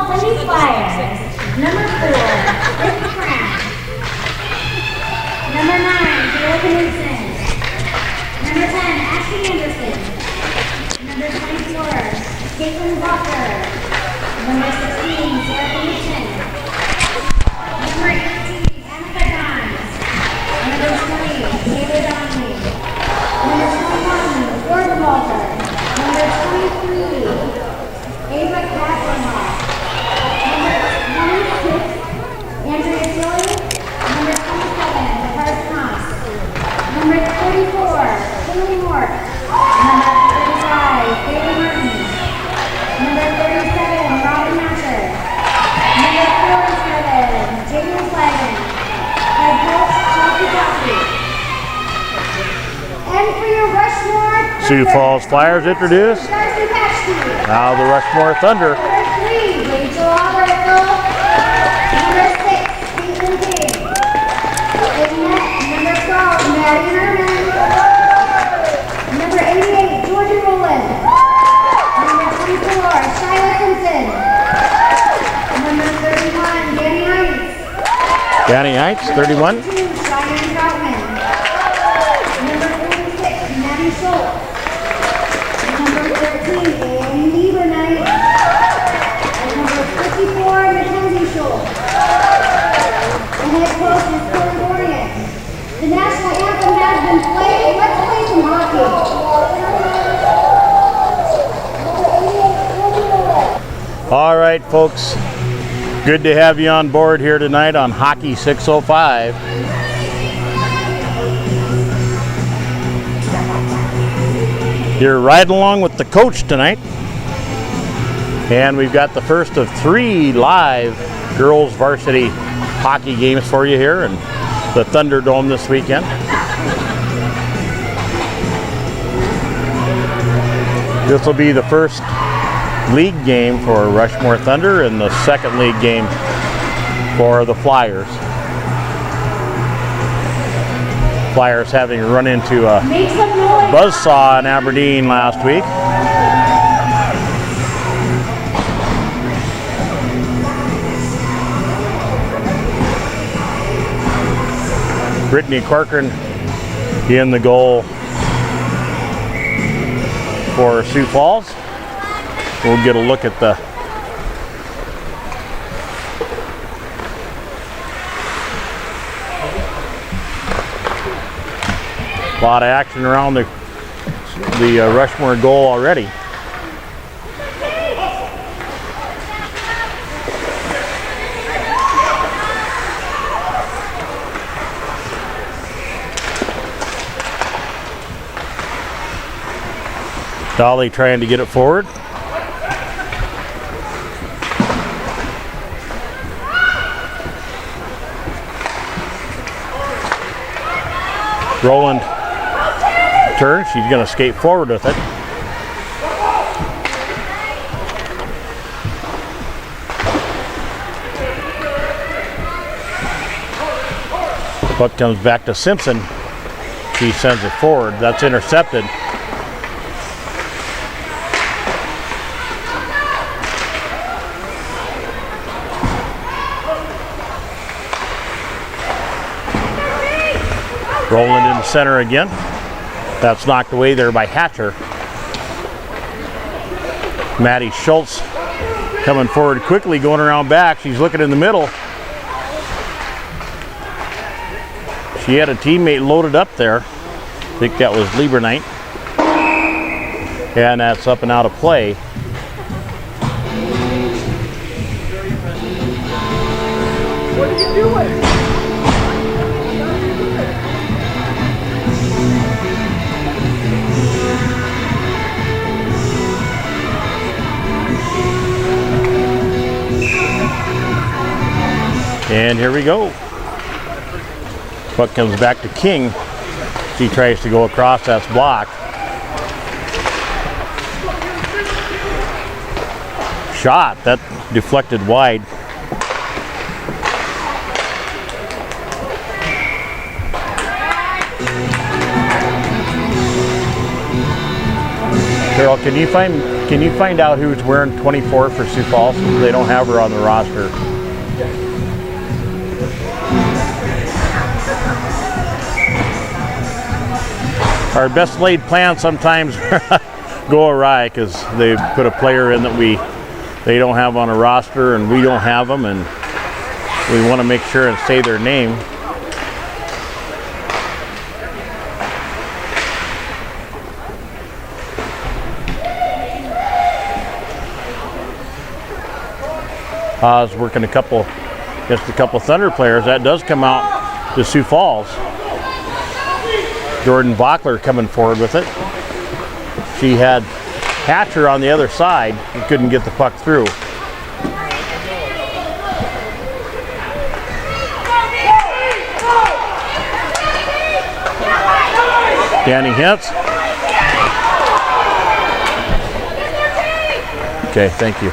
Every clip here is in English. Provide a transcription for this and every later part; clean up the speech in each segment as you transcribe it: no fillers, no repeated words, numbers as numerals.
Lady Flyers. Number 4, Rick Pratt. Number 9, Taylor Knudsen. Number 10, Ashley Anderson. Number 24, Caitlin Walker. Number 16, Sarah Phoenician. Number 18, Annika Dons. Number 20, Taylor Donnelly. Number 21, Gordon Walker. Number 23, Ava Kavanagh. Number 26, Andrea Sealy. Number 27, Paris Thomas. Number 44, Haley Moore. Number 35, Bailey Martin. Number 37, Robin Nasher. Number 47, Jamie Flanagan. Head coach, Chelsea Kelsey. And for your Rushmore Sioux Falls Flyers introduced. Now the Rushmore Thunder. Number 3, Rachel Alberto. Number 6, Caitlin King. Number 12, Maddie Herman. Number 88, Georgia Rowland. Number 24, Shyla Simpson. Number 31, Danny Hines. Danny Hines, 31. Number 2, Cheyenne Troutman. Number 46, Maddie Schultz. Number 13, Annie Liebernight. And number 54, Mackenzie Schultz. And head coach is Corey Dorian. The national anthem has been played. Let's play some hockey. All right, folks. Good to have you on board here tonight on Hockey 605. You're riding along with the coach tonight. And we've got the first of 3 live girls varsity hockey games for you here in the Thunderdome this weekend. This will be the first league game for Rushmore Thunder and the second league game for the Flyers. Flyers having run into a buzzsaw in Aberdeen last week. Brittany Corcoran in the goal for Sioux Falls. We'll get a look at the lot of action around the Rushmore goal already. Dolly trying to get it forward. Roland turns. She's going to skate forward with it. Puck comes back to Simpson. She sends it forward. That's intercepted. Roland in the center again. That's knocked away there by Hatcher. Maddie Schultz coming forward quickly, going around back. She's looking in the middle. She had a teammate loaded up there. I think that was Liebernight. And that's up and out of play. What are you doing? And here we go. Puck comes back to King. She tries to go across, that's blocked. Shot, that deflected wide. Carol, can you find can you find out who's wearing 24 for Sioux Falls? They don't have her on the roster. Our best laid plans sometimes go awry because they put a player in that they don't have on a roster and we don't have them, and we want to make sure and say their name. Haas working against a couple Thunder players. That does come out to Sioux Falls. Jordan Bachler coming forward with it. She had Hatcher on the other side and couldn't get the puck through. Danny Hintz. Okay, thank you.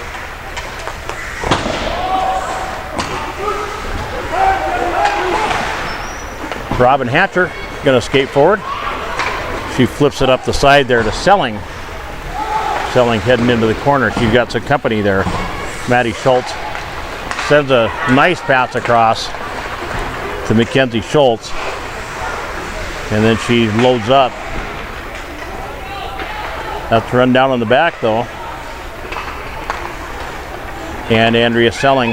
Robin Hatcher going to skate forward. She flips it up the side there to Selling. Selling heading into the corner. She's got some company there. Maddie Schultz sends a nice pass across to Mackenzie Schultz. And then she loads up. That's run down on the back though. And Andrea Selling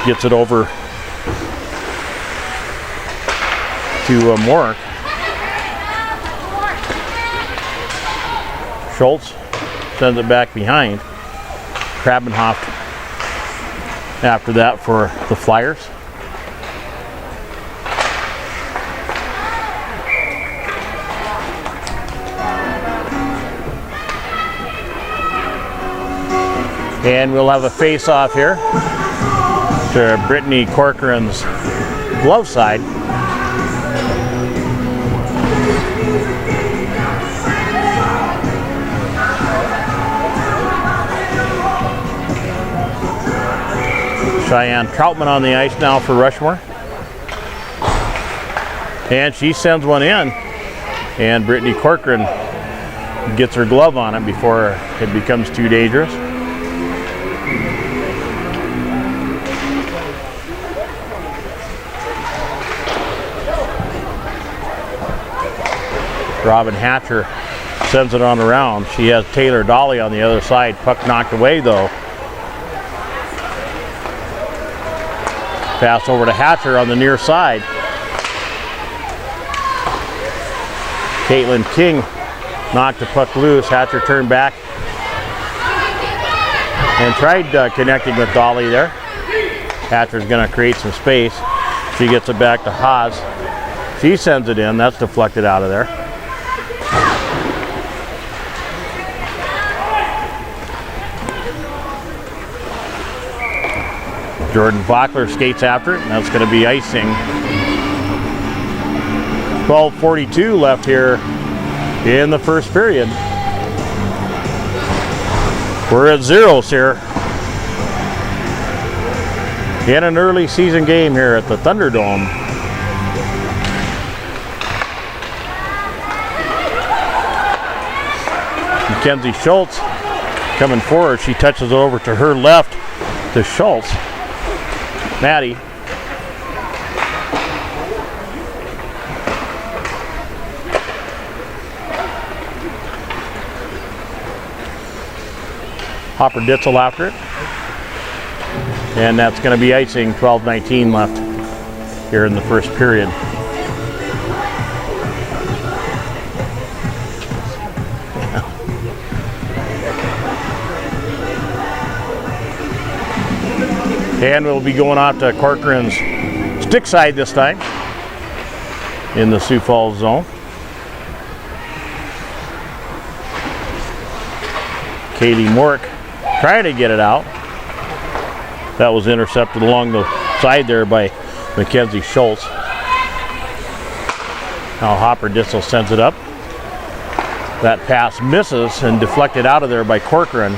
gets it over to Mork. Schultz sends it back behind. Krabenhoff after that for the Flyers. And we'll have a face-off here to Brittany Corcoran's glove side. Cheyenne Troutman on the ice now for Rushmore. And she sends one in. And Brittany Corcoran gets her glove on it before it becomes too dangerous. Robin Hatcher sends it on around. She has Taylor Dolly on the other side. Puck knocked away though. Pass over to Hatcher on the near side. Caitlin King knocked the puck loose. Hatcher turned back and tried connecting with Dolly there. Hatcher's going to create some space. She gets it back to Haas. She sends it in. That's deflected out of there. Jordan Bachler skates after it, and that's going to be icing. 12:42 left here in the first period. We're at zeros here in an early season game here at the Thunderdome. Mackenzie Schultz coming forward. She touches it over to her left to Schultz. Maddie. Hopper Ditzel after it. And that's going to be icing. 12:19 left here in the first period. And we'll be going out to Corcoran's stick side this time in the Sioux Falls zone. Kaylee Mork trying to get it out. That was intercepted along the side there by Mackenzie Schultz. Now Hopper Ditzel sends it up. That pass misses and deflected out of there by Corcoran.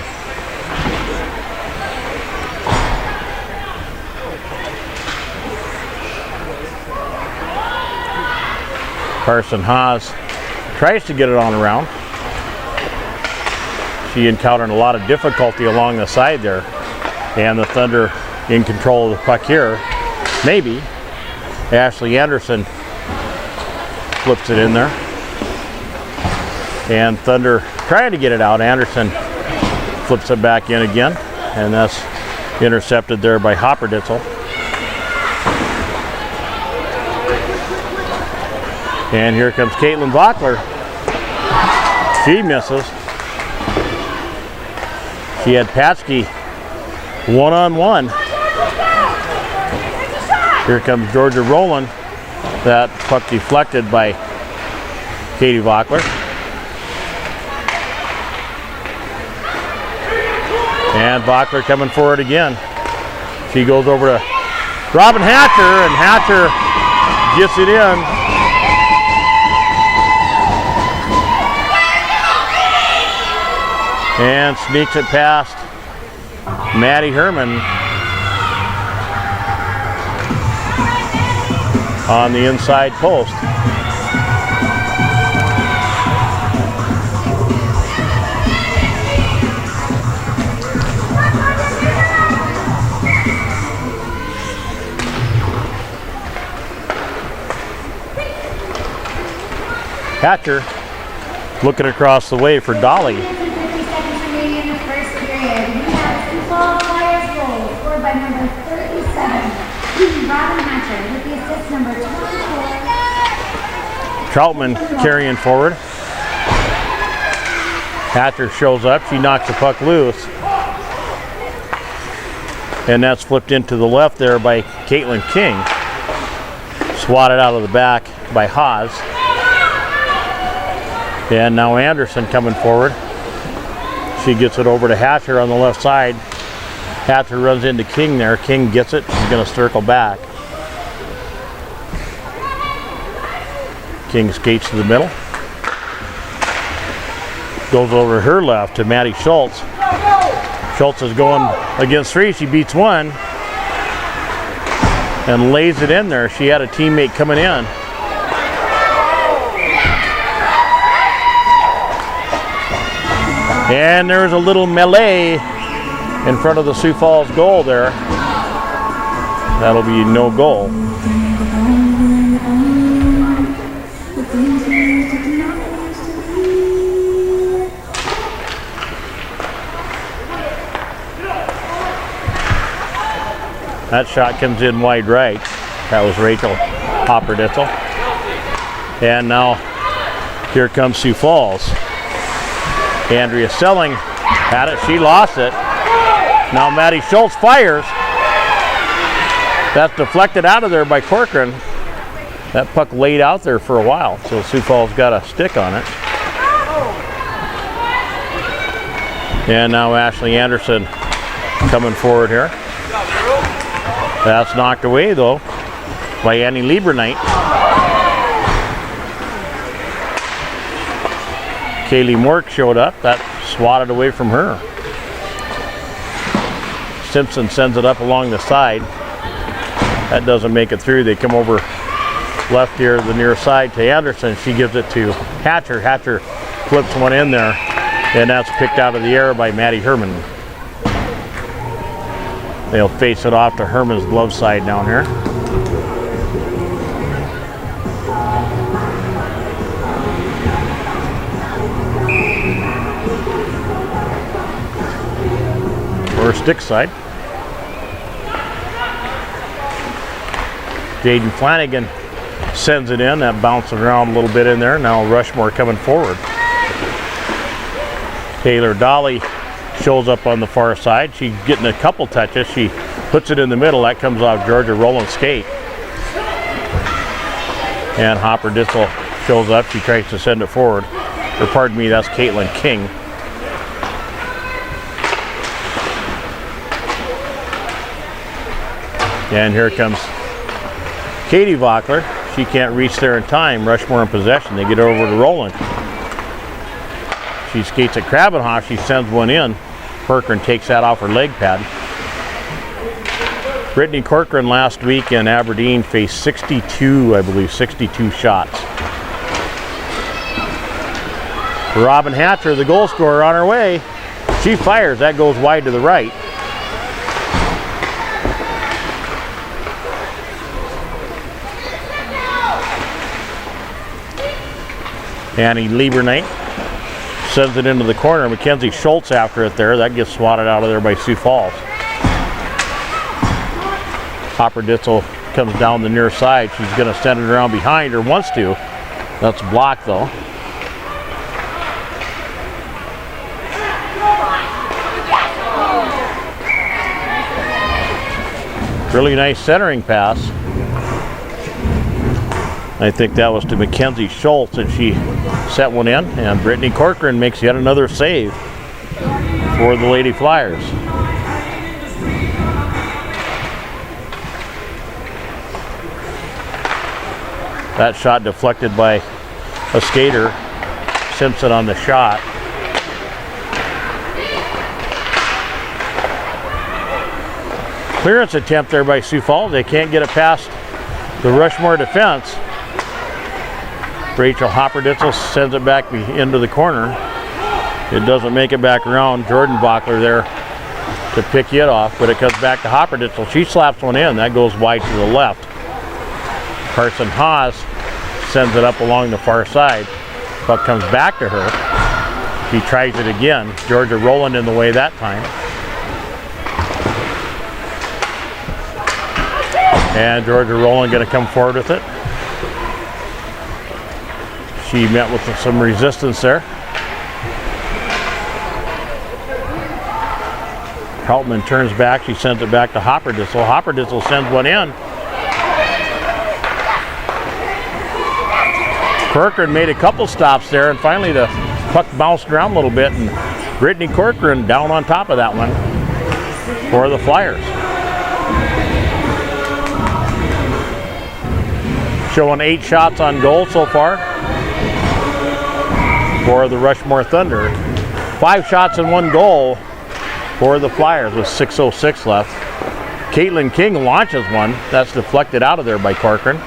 Carson Haas tries to get it on around. she encountered a lot of difficulty along the side there. And the Thunder in control of the puck here. Maybe. Ashley Anderson flips it in there. And Thunder trying to get it out. Anderson flips it back in again. And that's intercepted there by Hopperditzel. And here comes Caitlin Vockler. She misses. She had Patschke one-on-one. Here comes Georgia Rowland. That puck deflected by Katie Vockler. And Vockler coming forward again. She goes over to Robin Hatcher, and Hatcher gets it in. And sneaks it past Maddie Herman on the inside post. Hatcher looking across the way for Dolly. 50 seconds remaining in the first period. We have Sioux Falls Flyers goal scored by number 37, Robin Hatcher, with the assist number 24. Troutman carrying forward. Hatcher shows up. She knocks the puck loose. And that's flipped into the left there by Caitlin King. Swatted out of the back by Haas. And now Anderson coming forward. She gets it over to Hatcher on the left side. Hatcher runs into King there. King gets it. She's going to circle back. King skates to the middle. Goes over her left to Maddie Schultz. Schultz is going against three. She beats one and lays it in there. She had a teammate coming in. And there's a little melee in front of the Sioux Falls goal there. That'll be no goal. That shot comes in wide right. That was Rachel Hopperditzel. And now here comes Sioux Falls. Andrea Selling had it. She lost it. Now Maddie Schultz fires. That's deflected out of there by Corcoran. That puck laid out there for a while, so Sioux Falls got a stick on it. And now Ashley Anderson coming forward here. That's knocked away though by Annie Liebernight. Kaylee Mork showed up. That swatted away from her. Simpson sends it up along the side. That doesn't make it through. They come over left here, the near side to Anderson. She gives it to Hatcher. Hatcher flips one in there, and that's picked out of the air by Maddie Herman. They'll face it off to Herman's glove side down here. Or stick side. Jaden Flanagan sends it in. That bounces around a little bit in there. Now Rushmore coming forward. Taylor Dolly shows up on the far side. She's getting a couple touches. She puts it in the middle. That comes off Georgia Rowland's skate. And Hopperditzel shows up. She tries to send it forward. Or pardon me, that's Caitlin King. And here comes Katie Vockler. She can't reach there in time. Rushmore in possession. They get over to Rowland. She skates at Krabenhoff. She sends one in. Corcoran takes that off her leg pad. Brittany Corcoran last week in Aberdeen faced 62, I believe, 62 shots. Robin Hatcher, the goal scorer, on her way. She fires, that goes wide to the right. Annie Liebernight sends it into the corner. Mackenzie Schultz after it there. That gets swatted out of there by Sioux Falls. Hopperditzel comes down the near side. She's going to send it around behind, or wants to. That's blocked though. Really nice centering pass. I think that was to Mackenzie Schultz, and she set one in, and Brittany Corcoran makes yet another save for the Lady Flyers. That shot deflected by a skater, Simpson on the shot. Clearance attempt there by Sioux Falls. They can't get it past the Rushmore defense. Rachel Hopperditzel sends it back into the corner. It doesn't make it back around. Jordan Bachler there to pick it off, but it comes back to Hopperditzel. She slaps one in. That goes wide to the left. Carson Haas sends it up along the far side. Puck comes back to her. She tries it again. Georgia Rowland in the way that time. And Georgia Rowland going to come forward with it. She met with some resistance there. Heltman turns back. She sends it back to Hopperditzel. Hopperditzel sends one in. Corcoran made a couple stops there, and finally the puck bounced around a little bit, and Brittany Corcoran down on top of that one for the Flyers. Showing 8 shots on goal so far for the Rushmore Thunder. 5 shots and 1 goal for the Flyers with 6:06 left. Caitlin King launches one. That's deflected out of there by Corcoran.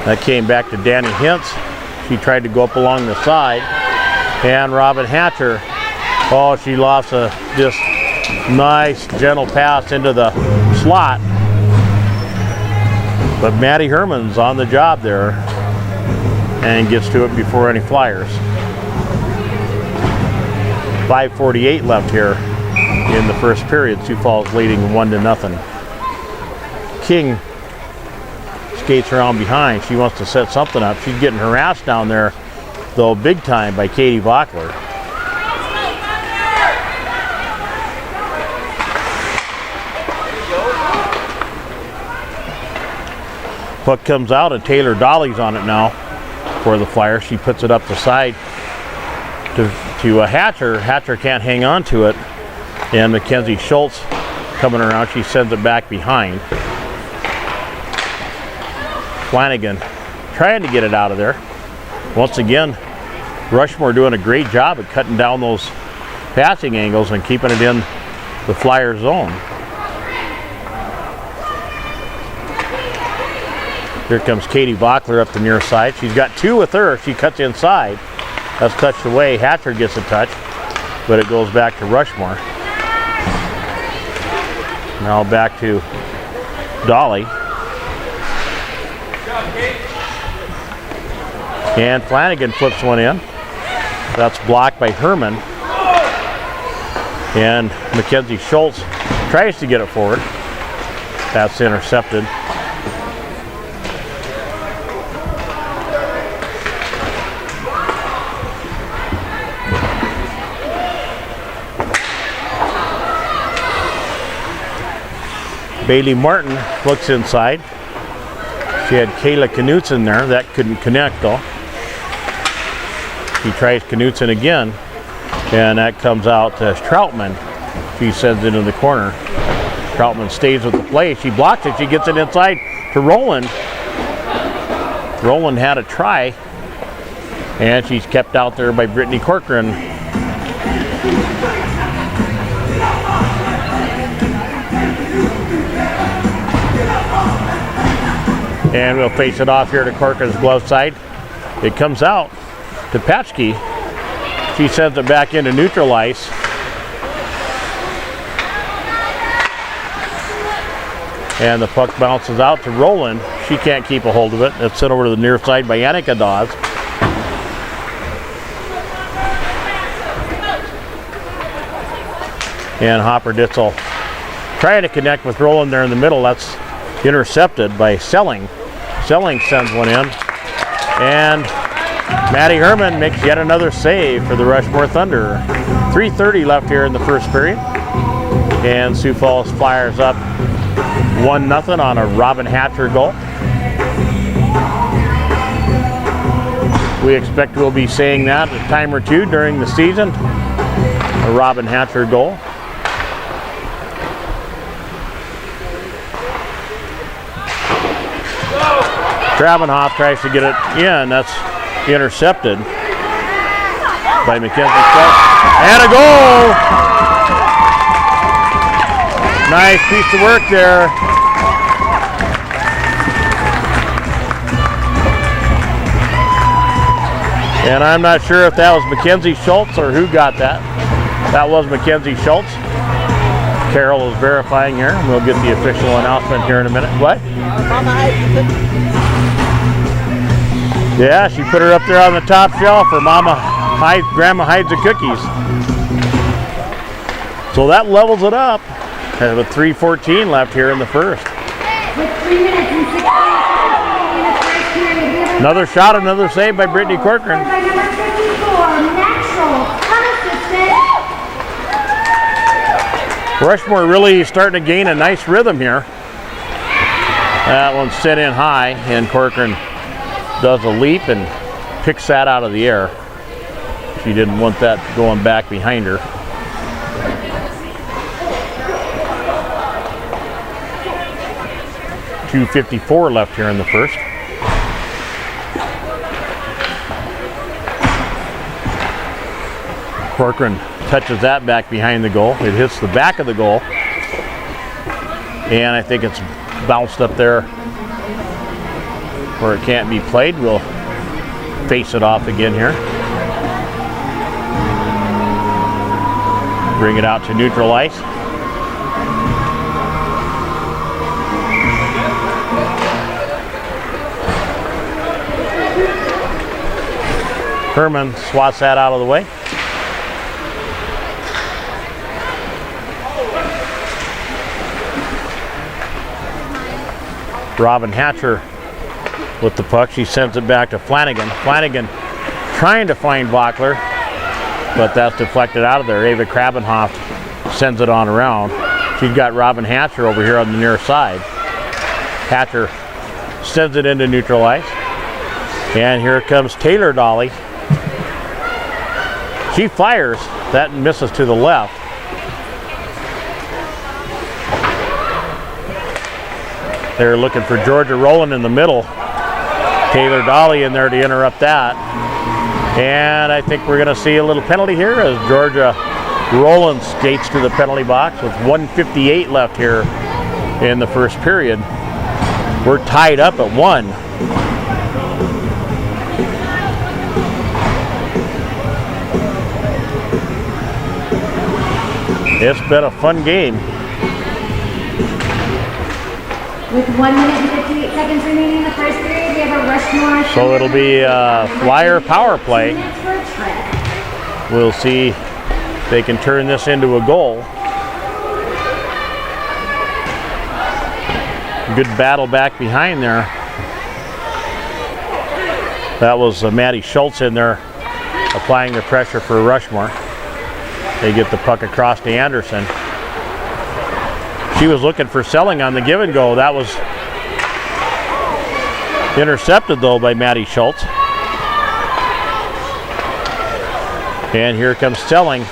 That came back to Danny Hintz. She tried to go up along the side. And Robin Hatcher, oh, she lost a just nice gentle pass into the slot. But Maddie Herman's on the job there and gets to it before any Flyers. 5:48 left here in the first period. Sioux Falls leading 1-0. King skates around behind. She wants to set something up. She's getting harassed down there, though, big time by Katie Bachler. Puck comes out, and Taylor Dolly's on it now for the Flyers. She puts it up the side to a Hatcher. Hatcher can't hang on to it, and Mackenzie Schultz coming around. She sends it back behind. Flanagan trying to get it out of there. Once again, Rushmore doing a great job at cutting down those passing angles and keeping it in the Flyer zone. Here comes Katie Bachler up the near side. She's got 2 with her. She cuts inside. That's touched away. Hatcher gets a touch, but it goes back to Rushmore. Now back to Dolly. And Flanagan flips one in. That's blocked by Herman. And Mackenzie Schultz tries to get it forward. That's intercepted. Bailey Martin looks inside. She had Kayla Knutson there. That couldn't connect though. He tries Knutson again, and that comes out to Troutman. She sends it in the corner. Troutman stays with the play. She blocks it. She gets it inside to Rowland. Rowland had a try, and she's kept out there by Brittany Corcoran. And we'll face it off here to Corcoran's glove side. It comes out. to Patchke. She sends it back into neutral ice. And the puck bounces out to Roland. She can't keep a hold of it. It's sent over to the near side by Annika Dawes. And Hopper Ditzel trying to connect with Roland there in the middle. That's intercepted by Selling. Selling sends one in. And Maddie Herman makes yet another save for the Rushmore Thunder. 3:30 left here in the first period. And Sioux Falls fires up 1-0 on a Robin Hatcher goal. We expect we'll be saying that a time or two during the season. A Robin Hatcher goal. Grabenhoff tries to get it in. That's intercepted by Mackenzie Schultz. And a goal! Nice piece of work there. And I'm not sure if that was Mackenzie Schultz or who got that. That was Mackenzie Schultz. Carol is verifying here. We'll get the official announcement here in a minute. What? Yeah, she put her up there on the top shelf for Grandma hides the cookies. So that levels it up. With 3:14 left here in the first. With 3 minutes and 6 seconds in the first period. Another shot, another save by Brittany Corcoran. By number 54, Natural unassisted. Rushmore really starting to gain a nice rhythm here. That one's sent in high, and Corcoran does a leap and picks that out of the air. She didn't want that going back behind her. .254 left here in the first. Corcoran touches that back behind the goal. It hits the back of the goal. And I think it's bounced up there where it can't be played. We'll face it off again here. Bring it out to neutral ice. Herman swats that out of the way. Robin Hatcher with the puck. She sends it back to Flanagan. Flanagan trying to find Bachler, but that's deflected out of there. Ava Krabenhoff sends it on around. She's got Robin Hatcher over here on the near side. Hatcher sends it into neutral ice. And here comes Taylor Dolly. She fires. That misses to the left. They're looking for Georgia Rowland in the middle. Taylor Dolly in there to interrupt that. And I think we're going to see a little penalty here as Georgia Rowland skates to the penalty box with 1:58 left here in the first period. We're tied up at 1. It's been a fun game. With 1 minute and 58 seconds remaining in the first period, we have a Rushmore. So it'll be a Flyer power play. We'll see if they can turn this into a goal. Good battle back behind there. That was Maddie Schultz in there applying the pressure for Rushmore. They get the puck across to Anderson. She was looking for Selling on the give and go. That was intercepted though by Maddie Schultz. And here comes Selling.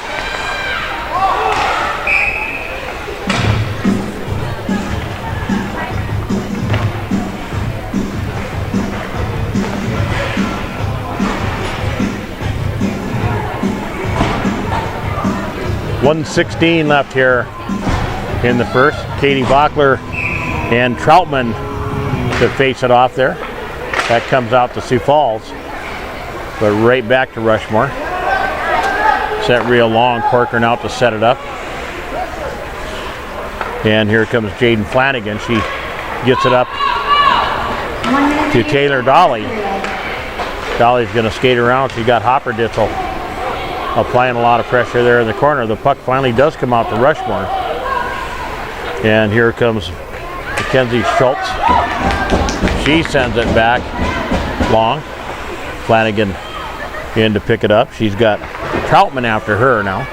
.116 left here in the first. Katie Bachler and Troutman to face it off there. That comes out to Sioux Falls. but right back to Rushmore. Set real long, Corcoran out to set it up. And here comes Jaden Flanagan. She gets it up to Taylor Dolly. Dolly's going to skate around. She got Hopper Ditzel applying a lot of pressure there in the corner. The puck finally does come out to Rushmore. And here comes Mackenzie Schultz. She sends it back long. Flanagan in to pick it up. She's got Troutman after her now.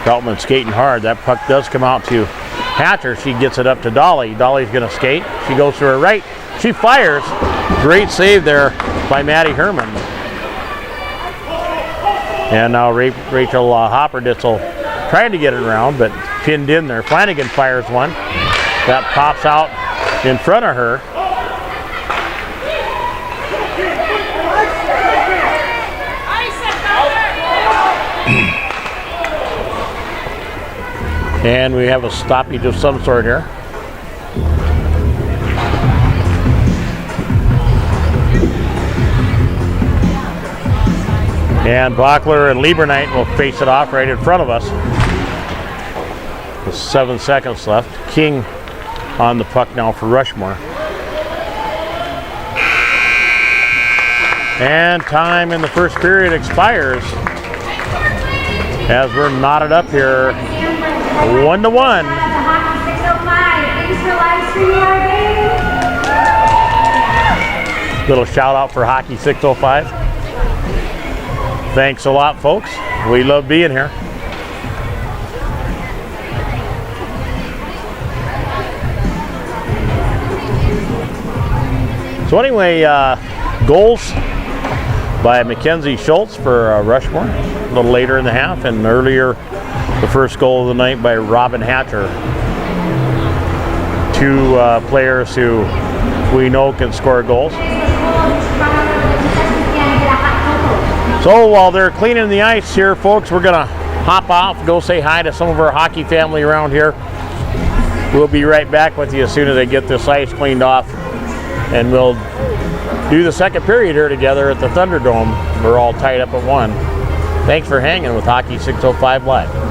Troutman skating hard. That puck does come out to Hatcher. She gets it up to Dolly. Dolly's going to skate. She goes to her right. She fires. Great save there by Maddie Herman. And now Rachel Hopperditzel trying to get it around, but pinned in there. Flanagan fires one. That pops out in front of her. And we have a stoppage of some sort here. And Bachler and Lieberknight will face it off right in front of us. With 7 seconds left. King on the puck now for Rushmore. And time in the first period expires as we're knotted up here 1-1. Little shout out for Hockey 605. Thanks a lot, folks. We love being here. So anyway, goals by Mackenzie Schultz for Rushmore a little later in the half, and earlier the first goal of the night by Robin Hatcher. Two players who we know can score goals. So while they're cleaning the ice here, folks, we're going to hop off, go say hi to some of our hockey family around here. We'll be right back with you as soon as they get this ice cleaned off, and we'll do the second period here together at the Thunderdome. We're all tied up at 1. Thanks for hanging with Hockey 605 Live.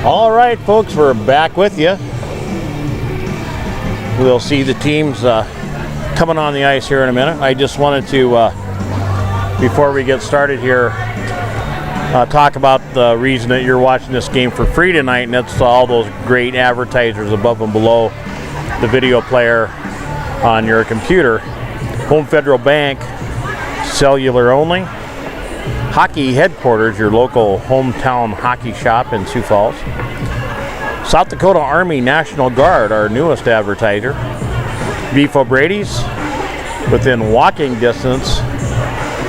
All right, folks, we're back with you. We'll see the teams coming on the ice here in a minute. I just wanted to, before we get started here, talk about the reason that you're watching this game for free tonight, and that's all those great advertisers above and below the video player on your computer. Home Federal Bank, cellular only. Hockey Headquarters, your local hometown hockey shop in Sioux Falls. South Dakota Army National Guard, our newest advertiser. Beef O'Brady's, within walking distance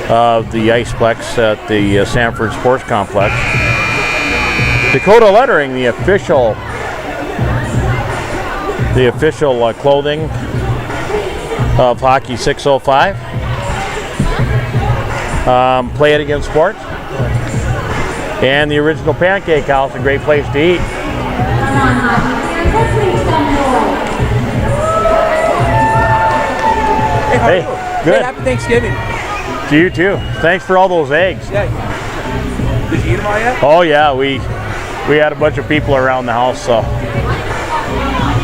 of the Iceplex at the Sanford Sports Complex. Dakota Lettering, the official clothing of Hockey 605. Play It Again Sports. And the Original Pancake House, a great place to eat. Hey, good. Hey, happy Thanksgiving. To you too. Thanks for all those eggs. Yeah. Did you eat them all yet? Oh yeah, we had a bunch of people around the house, so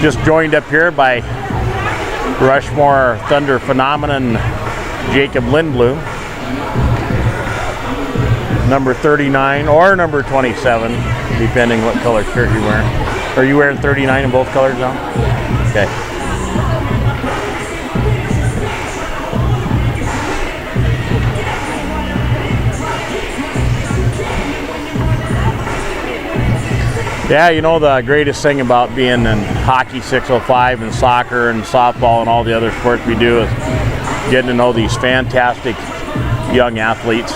just joined up here by Rushmore Thunder phenomenon Jacob Lindblom, number 39 or number 27, depending what color shirt you're wearing. Are you wearing 39 in both colors now? Okay. Yeah, you know, the greatest thing about being in Hockey 605 and soccer and softball and all the other sports we do is getting to know these fantastic young athletes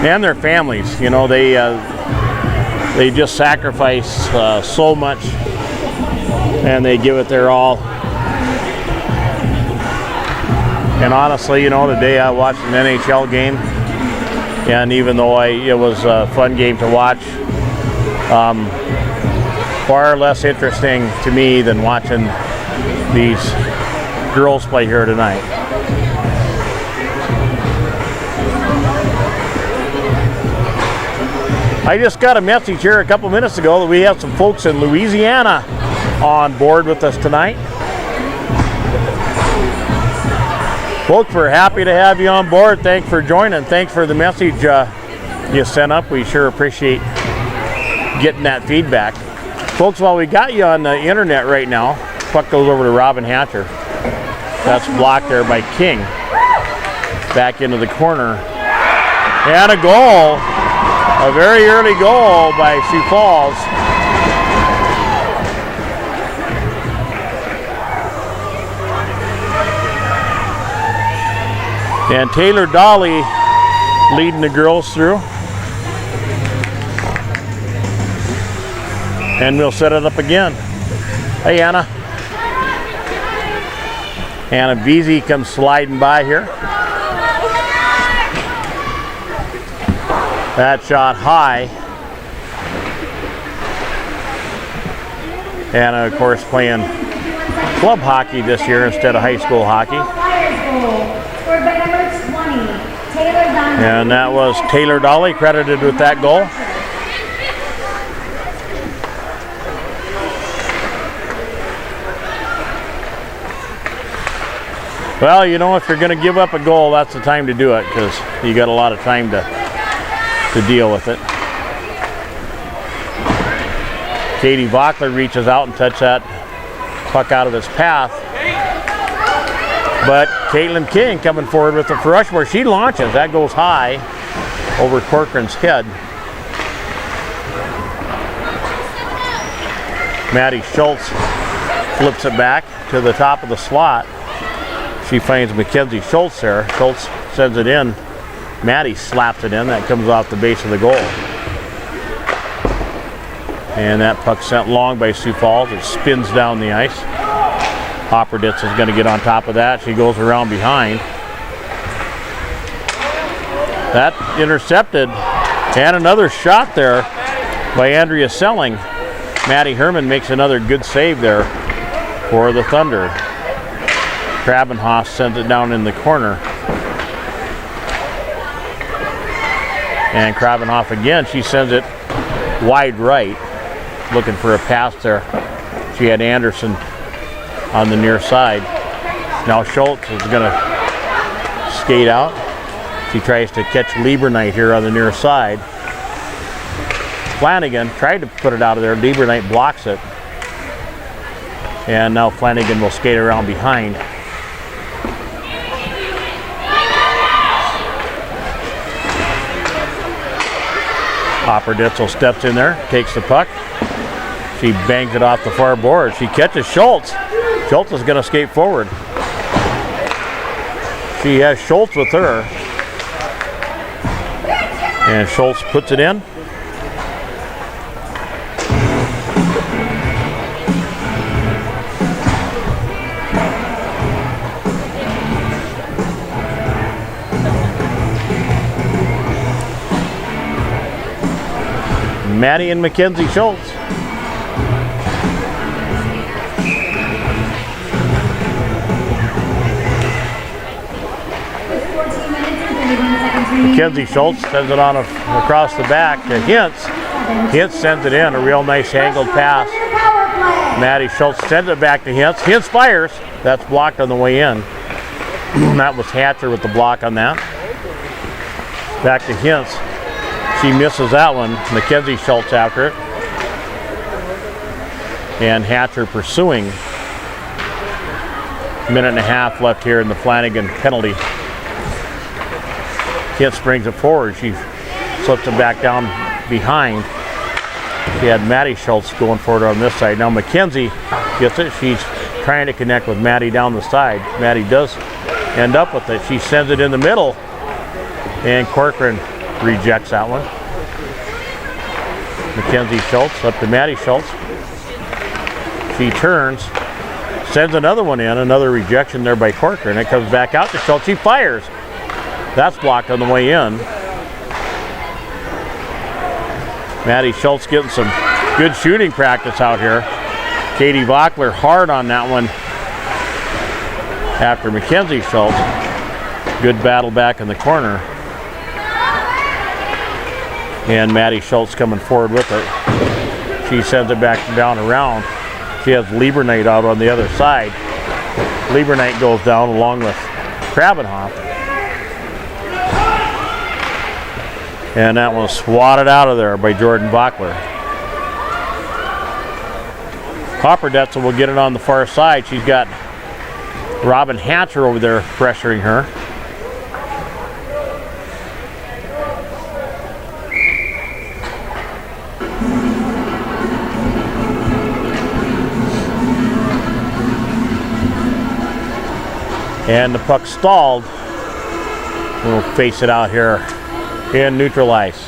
and their families. You know, they just sacrifice so much, and they give it their all. And honestly, you know, today I watched an NHL game, and even though it was a fun game to watch, far less interesting to me than watching these girls play here tonight. I just got a message here a couple minutes ago that we have some folks in Louisiana on board with us tonight. Folks, we're happy to have you on board. Thanks for joining. Thanks for the message you sent up. We sure appreciate getting that feedback. Folks, while we got you on the internet right now, puck goes over to Robin Hatcher. That's blocked there by King. Back into the corner. And a goal. A very early goal by Sioux Falls. And Taylor Dolly leading the girls through. And we'll set it up again. Hey, Anna. Anna Beasy comes sliding by here. That shot high. Anna, of course, playing club hockey this year instead of high school hockey. And that was Taylor Dolly credited with that goal. Well, you know, if you're going to give up a goal, that's the time to do it, because you got a lot of time to deal with it. Katie Vockler reaches out and touches that puck out of his path. But Caitlin King coming forward with it for Rushmore. She launches. That goes high over Corcoran's head. Maddie Schultz flips it back to the top of the slot. She finds Mackenzie Schultz there. Schultz sends it in. Maddie slaps it in. That comes off the base of the goal. And that puck sent long by Sioux Falls. It spins down the ice. Hopperditz is going to get on top of that. She goes around behind. That intercepted. And another shot there by Andrea Selling. Maddie Herman makes another good save there for the Thunder. Krabenhoff sends it down in the corner. And Krabenhoff again, she sends it wide right. looking for a pass there. She had Anderson on the near side. Now Schultz is going to skate out. She tries to catch Lieberknight here on the near side. Flanagan tried to put it out of there. Lieberknight blocks it. And now Flanagan will skate around behind. Hopper Ditzel steps in there, takes the puck. She bangs it off the far board. She catches Schultz. Schultz is going to skate forward. She has Schultz with her. And Schultz puts it in. Maddie and Mackenzie Schultz. Mackenzie Schultz sends it on across the back to Hintz. Hintz sends it in, a real nice angled pass. Maddie Schultz sends it back to Hintz. Hintz fires. That's blocked on the way in. That was Hatcher with the block on that. Back to Hintz. She misses that one. Mackenzie Schultz after it. And Hatcher pursuing. Minute and a half left here in the Flanagan penalty. Hintz brings it forward. She slips it back down behind. She had Maddie Schultz going forward on this side. Now Mackenzie gets it. She's trying to connect with Maddie down the side. Maddie does end up with it. She sends it in the middle. And Corcoran rejects that one. Mackenzie Schultz up to Maddie Schultz. She turns, sends another one in, another rejection there by Corcoran. It comes back out to Schultz. She fires. That's blocked on the way in. Maddie Schultz getting some good shooting practice out here. Katie Vockler hard on that one after Mackenzie Schultz. Good battle back in the corner. And Maddie Schultz coming forward with it. She sends it back down around. She has Lieberknight out on the other side. Lieberknight goes down along with Krabenhoff. And that one was swatted out of there by Jordan Vockler. Hopper Detzel will get it on the far side. She's got Robin Hatcher over there pressuring her. And the puck stalled. We'll face it out here in neutral ice.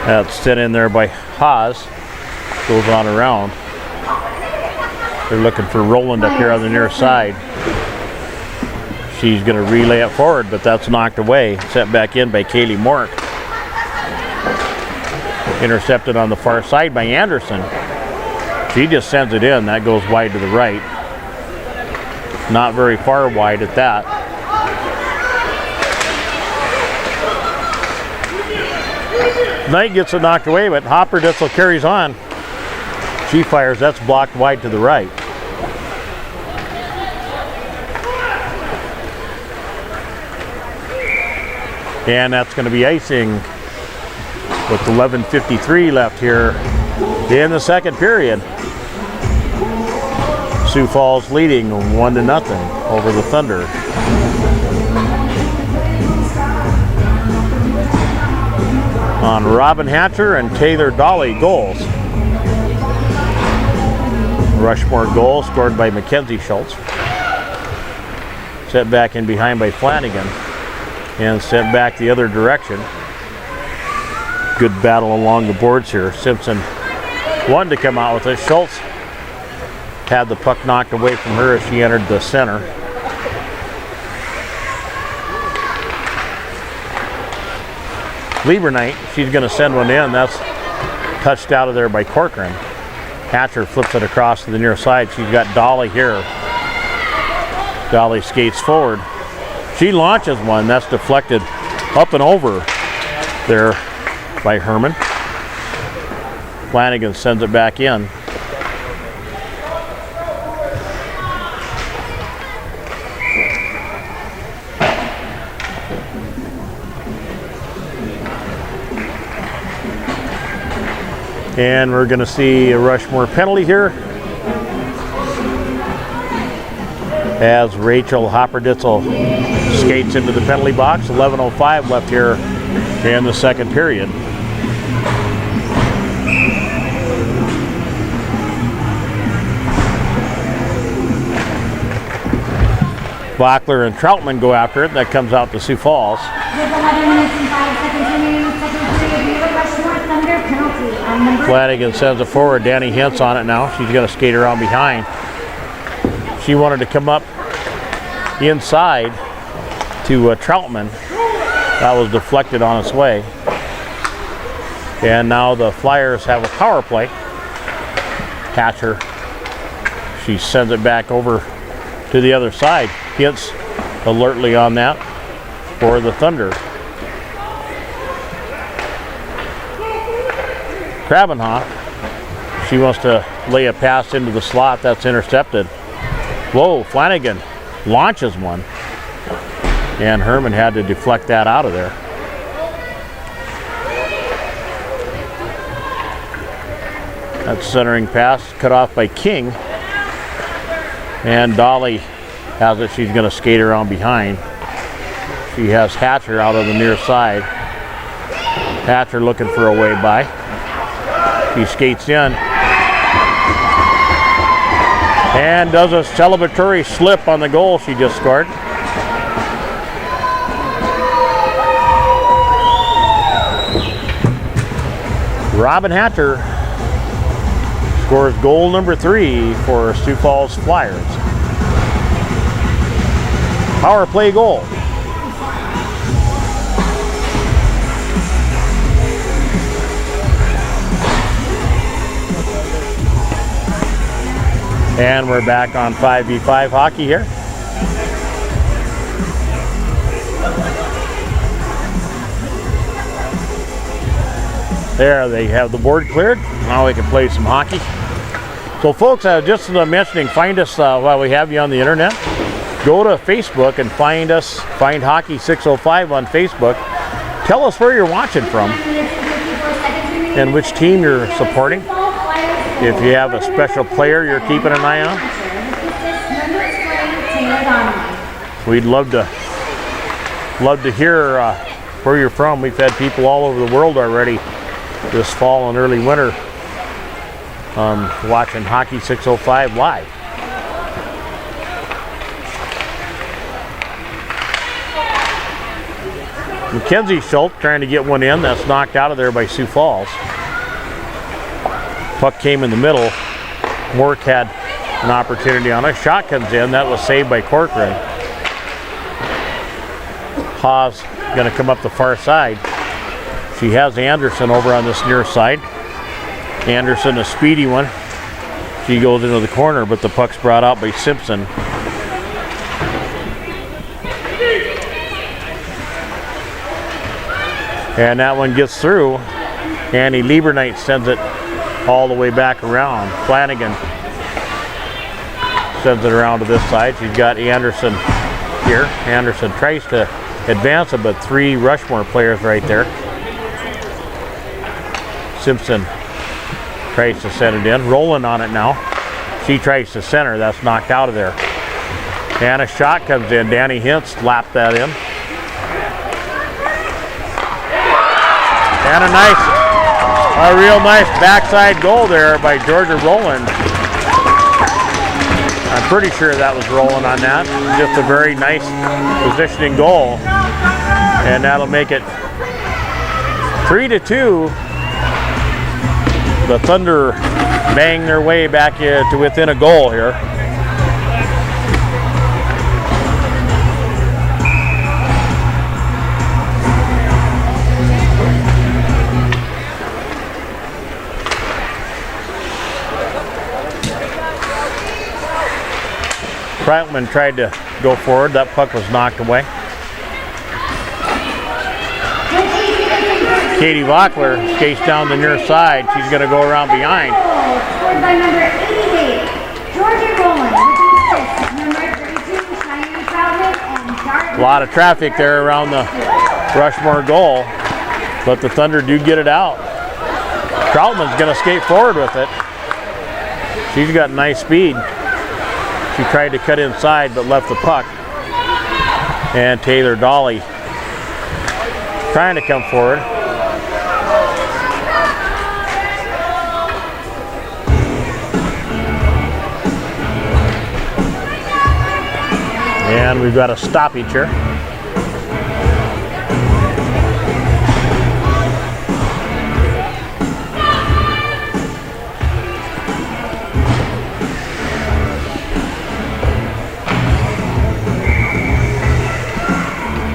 That's sent in there by Haas. Goes on around. They're looking for Roland up here on the near side. She's going to relay it forward, but that's knocked away. Set back in by Kaylee Mork. Intercepted on the far side by Anderson. She just sends it in. That goes wide to the right. Not very far wide at that. Knight gets it knocked away, but Hopper Ditzel carries on. She fires. That's blocked wide to the right. And that's going to be icing with 11:53 left here in the second period. Sioux Falls leading 1-0 over the Thunder. On Robin Hatcher and Taylor Dolly goals. Rushmore goal scored by Mackenzie Schultz. Set back in behind by Flanagan. And sent back the other direction. Good battle along the boards here. Simpson wanted to come out with it. Schultz had the puck knocked away from her as she entered the center. Lieberknight, she's going to send one in. That's touched out of there by Corcoran. Hatcher flips it across to the near side. She's got Dolly here. Dolly skates forward. She launches one. That's deflected up and over there by Herman. Flanagan sends it back in. And we're going to see a Rushmore penalty here as Rachel Hopperditzel skates into the penalty box. 11:05 left here in the second period. Bachler and Troutman go after it. That comes out to Sioux Falls. With 11 minutes and 5 seconds remaining, second period, Rushmore Thunder penalty on number. Flanagan sends it forward. Danny Hintz on it now. She's going to skate around behind. She wanted to come up inside to Troutman. That was deflected on its way. And now the Flyers have a power play. Hatcher. She sends it back over to the other side. Hintz alertly on that for the Thunder. Krabenhoff, she wants to lay a pass into the slot. That's intercepted. Whoa, Flanagan launches one. And Herman had to deflect that out of there. That centering pass cut off by King. And Dolly has it. She's going to skate around behind. She has Hatcher out on the near side. Hatcher looking for a way by. She skates in. And does a celebratory slip on the goal she just scored. Robin Hatcher scores goal number 3 for Sioux Falls Flyers. Power play goal. And we're back on 5v5 hockey here. There, they have the board cleared. Now we can play some hockey. So folks, just mentioning, find us while we have you on the internet. Go to Facebook and find us, find Hockey 605 on Facebook. Tell us where you're watching from and which team you're supporting. If you have a special player you're keeping an eye on. We'd love to hear where you're from. We've had people all over the world already this fall and early winter watching Hockey 605 live. Mackenzie Schultz trying to get one in. That's knocked out of there by Sioux Falls. Puck came in the middle. Mork had an opportunity on it. Shot comes in. That was saved by Corcoran. Haas going to come up the far side. She has Anderson over on this near side. Anderson, a speedy one. She goes into the corner, but the puck's brought out by Simpson. And that one gets through. Annie Liebernight sends it all the way back around. Flanagan sends it around to this side. She's got Anderson here. Anderson tries to advance it, but 3 Rushmore players right there. Simpson tries to send it in. Rowland on it now. She tries to center. That's knocked out of there. And a shot comes in. Danny Hintz lapped that in. And a real nice backside goal there by Georgia Rowland. I'm pretty sure that was Rowland on that. Just a very nice positioning goal. And that'll make it 3-2. The Thunder bang their way back to within a goal here. Troutman tried to go forward. That puck was knocked away. Katie Vockler skates down the near side. She's going to go around behind. Scored by number 88, Georgia Rowland. Number 32, Cheyenne Troutman and Dartmouth. A lot of traffic there around the Rushmore goal, but the Thunder do get it out. Troutman's going to skate forward with it. She's got nice speed. She tried to cut inside but left the puck. And Taylor Dolly trying to come forward. And we've got a stoppage here.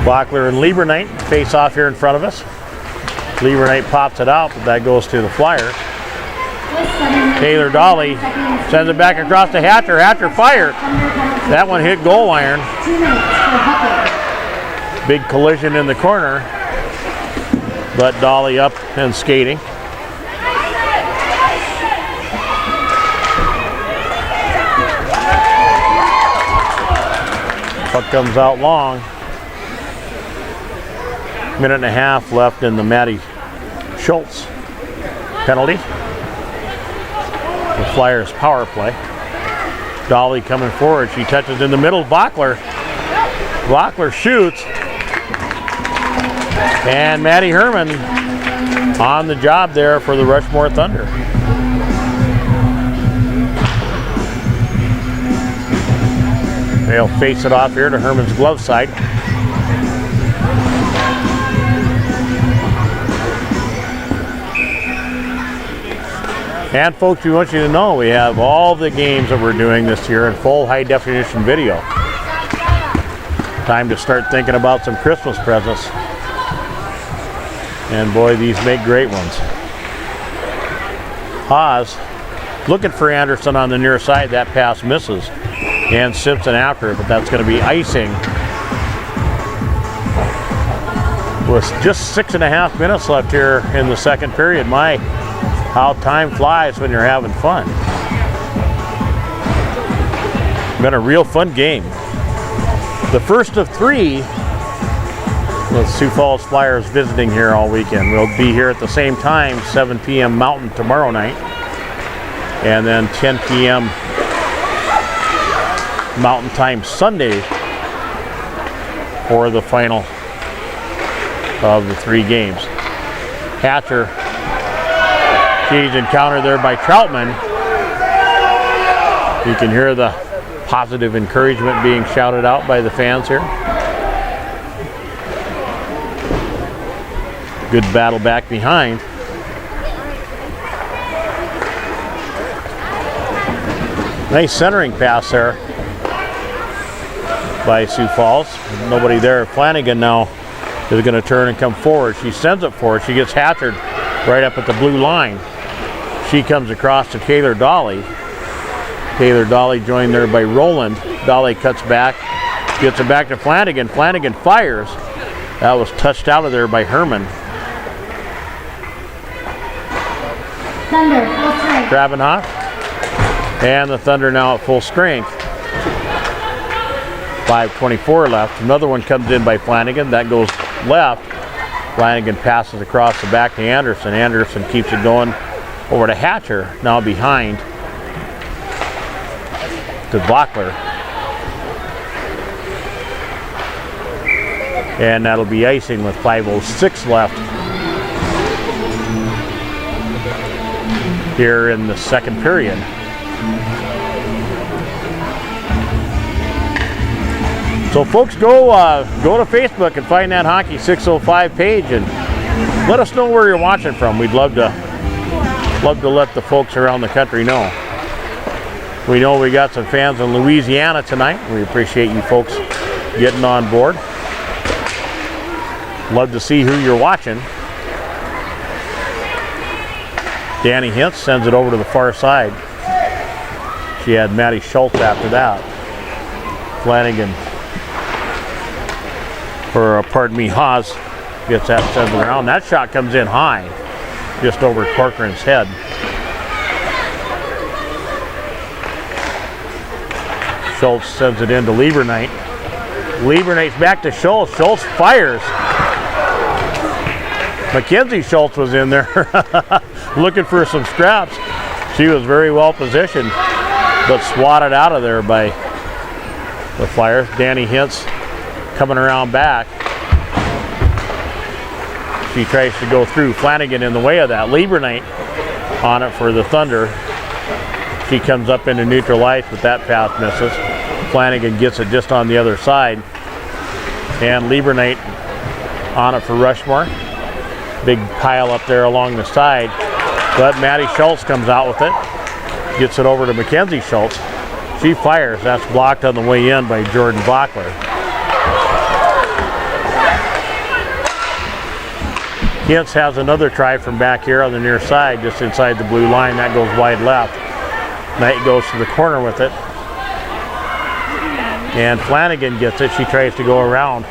Vockler and Lieberknight face off here in front of us. Lieberknight pops it out, but that goes to the Flyers. Taylor Dolly sends it back across to Hatcher. Hatcher fired. That one hit goal iron. 2 minutes for Hucker. Big collision in the corner, but Dolly up and skating. Puck comes out long. Minute and a half left in the Maddie Schultz penalty. The Flyers power play. Dolly coming forward. She touches in the middle. Vockler shoots. And Maddie Herman on the job there for the Rushmore Thunder. They'll face it off here to Herman's glove side. And folks, we want you to know we have all the games that we're doing this year in full high definition video. Time to start thinking about some Christmas presents. And boy, these make great ones. Haas looking for Anderson on the near side. That pass misses. And Simpson after it, but that's going to be icing. With just 6.5 minutes left here in the second period. How time flies when you're having fun. Been a real fun game. The first of 3 with Sioux Falls Flyers visiting here all weekend. We'll be here at the same time, 7 p.m. Mountain tomorrow night, and then 10 p.m. Mountain Time Sunday for the final of the 3 games. Hatcher, she's encountered there by Troutman. You can hear the positive encouragement being shouted out by the fans here. Good battle back behind. Nice centering pass there by Sioux Falls. Nobody there. Flanagan now is going to turn and come forward. She sends it forward. She gets Hatchered right up at the blue line. She comes across to Taylor Dolly. Taylor Dolly joined there by Rowland. Dolly cuts back, gets it back to Flanagan. Flanagan fires. That was touched out of there by Herman. Thunder, full strength. Grabenhoff. And the Thunder now at full strength. 5:24 left. Another one comes in by Flanagan. That goes left. Flanagan passes across the back to Anderson. Anderson keeps it going over to Hatcher, now behind to Vockler. And that'll be icing with 5:06 left here in the second period. So folks, go to Facebook and find that Hockey 605 page and let us know where you're watching from. We'd love to let the folks around the country know. We know we got some fans in Louisiana tonight. We appreciate you folks getting on board. Love to see who you're watching. Danny Hintz sends it over to the far side. She had Maddie Schultz after that. Flanagan, or pardon me, Haas gets that sent around. That shot comes in high, just over Corcoran's head. Schultz sends it into Lieberknight. Lieberknight's back to Schultz. Schultz fires. Mackenzie Schultz was in there looking for some scraps. She was very well positioned, but swatted out of there by the Flyers. Danny Hintz coming around back. She tries to go through. Flanagan in the way of that. Lieberknight on it for the Thunder. She comes up into neutral ice, but that pass misses. Flanagan gets it just on the other side. And Lieberknight on it for Rushmore. Big pile up there along the side. But Maddie Schultz comes out with it. Gets it over to Mackenzie Schultz. She fires. That's blocked on the way in by Jordan Bachler. Hintz has another try from back here on the near side, just inside the blue line. That goes wide left. Knight goes to the corner with it. And Flanagan gets it. She tries to go around.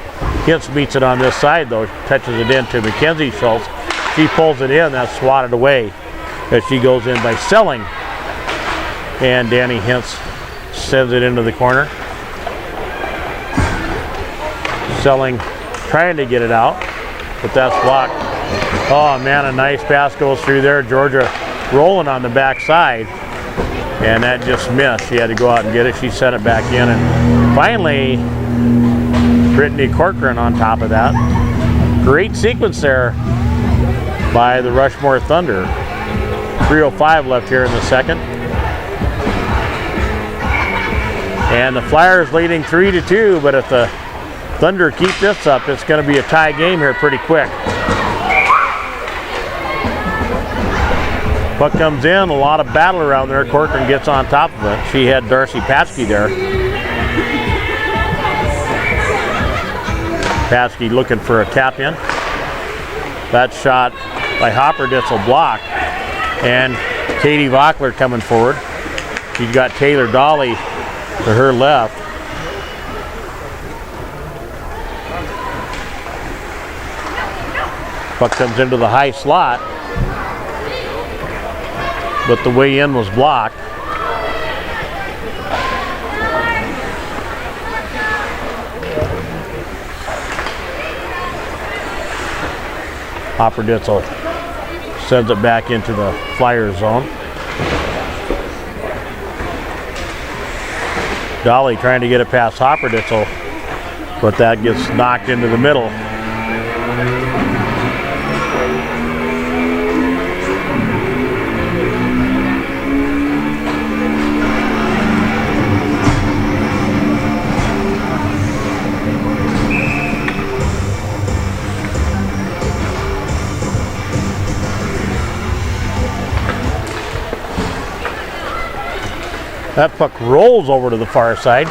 Hintz meets it on this side though. Touches it into Mackenzie Schultz. She pulls it in. That's swatted away as she goes in by Selling. And Danny Hintz sends it into the corner. Selling trying to get it out, but that's blocked. Oh man, a nice pass goes through there. Georgia rolling on the backside. And that just missed. She had to go out and get it. She sent it back in. And finally, Brittany Corcoran on top of that. Great sequence there by the Rushmore Thunder. 3:05 left here in the second. And the Flyers leading 3-2, but if the Thunder keep this up, it's going to be a tie game here pretty quick. Puck comes in, a lot of battle around there. Corcoran gets on top of it. She had Darcy Paskey there. Paskey looking for a tap in. That shot by Hopperditzel blocked. And Katie Vockler coming forward. She's got Taylor Dolly to her left. Puck comes into the high slot, but the way in was blocked. Hopperditzel sends it back into the Flyers zone. Dolly trying to get it past Hopperditzel, but that gets knocked into the middle. That puck rolls over to the far side.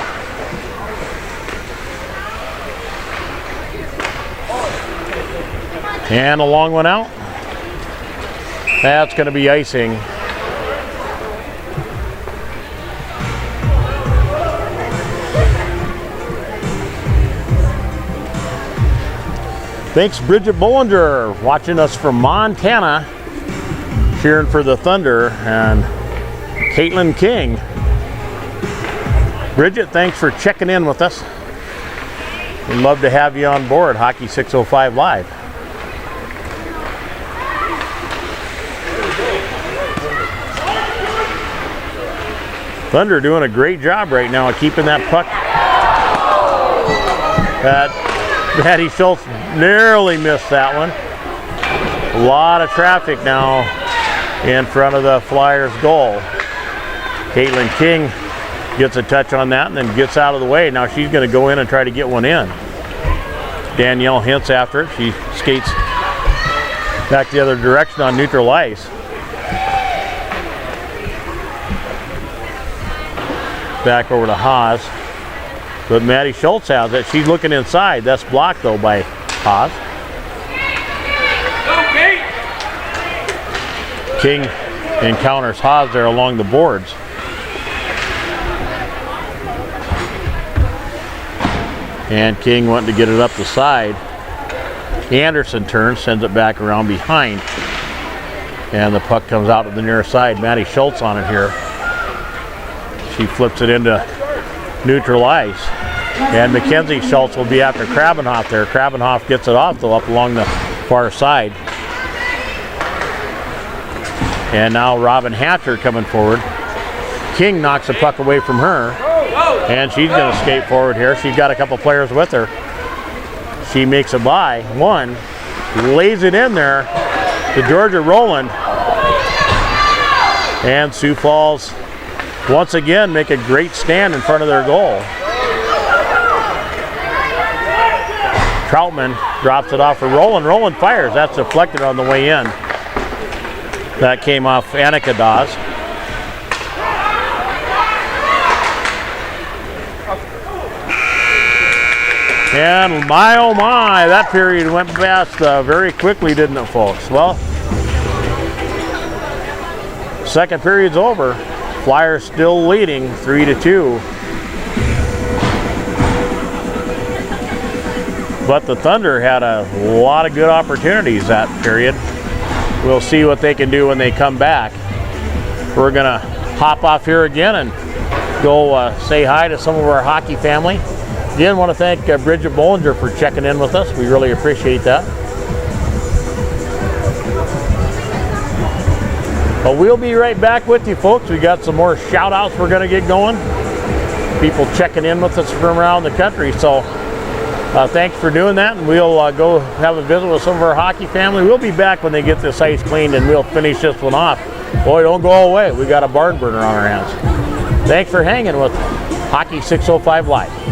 And a long one out. That's going to be icing. Thanks, Bridget Bollinger, watching us from Montana, cheering for the Thunder, and Caitlin King. Bridget, thanks for checking in with us. We'd love to have you on board Hockey 605 Live. Thunder doing a great job right now of keeping that puck. Maddie Schultz narrowly missed that one. A lot of traffic now in front of the Flyers goal. Caitlin King gets a touch on that and then gets out of the way. Now she's going to go in and try to get one in. Danielle Hintz after it. She skates back the other direction on neutral ice. Back over to Haas. But Maddie Schultz has it. She's looking inside. That's blocked though by Haas. King encounters Haas there along the boards. And King wanting to get it up the side. Anderson turns, sends it back around behind. And the puck comes out to the near side. Maddie Schultz on it here. She flips it into neutral ice. And Mackenzie Schultz will be after Krabenhoff there. Krabenhoff gets it off though up along the far side. And now Robin Hatcher coming forward. King knocks the puck away from her. And she's going to skate forward here. She's got a couple players with her. She makes a by. One, lays it in there to Georgia Rowland. And Sioux Falls once again make a great stand in front of their goal. Troutman drops it off for Rowland. Rowland fires. That's deflected on the way in. That came off Annika Dawes. And my oh my, that period went past very quickly, didn't it, folks? Well, second period's over. Flyers still leading 3-2. But the Thunder had a lot of good opportunities that period. We'll see what they can do when they come back. We're gonna hop off here again and go say hi to some of our hockey family. Again, want to thank Bridget Bollinger for checking in with us. We really appreciate that. But we'll be right back with you, folks. We got some more shout outs we're going to get going. People checking in with us from around the country. So thanks for doing that. And we'll go have a visit with some of our hockey family. We'll be back when they get this ice cleaned and we'll finish this one off. Boy, don't go away. We got a barn burner on our hands. Thanks for hanging with Hockey 605 Live.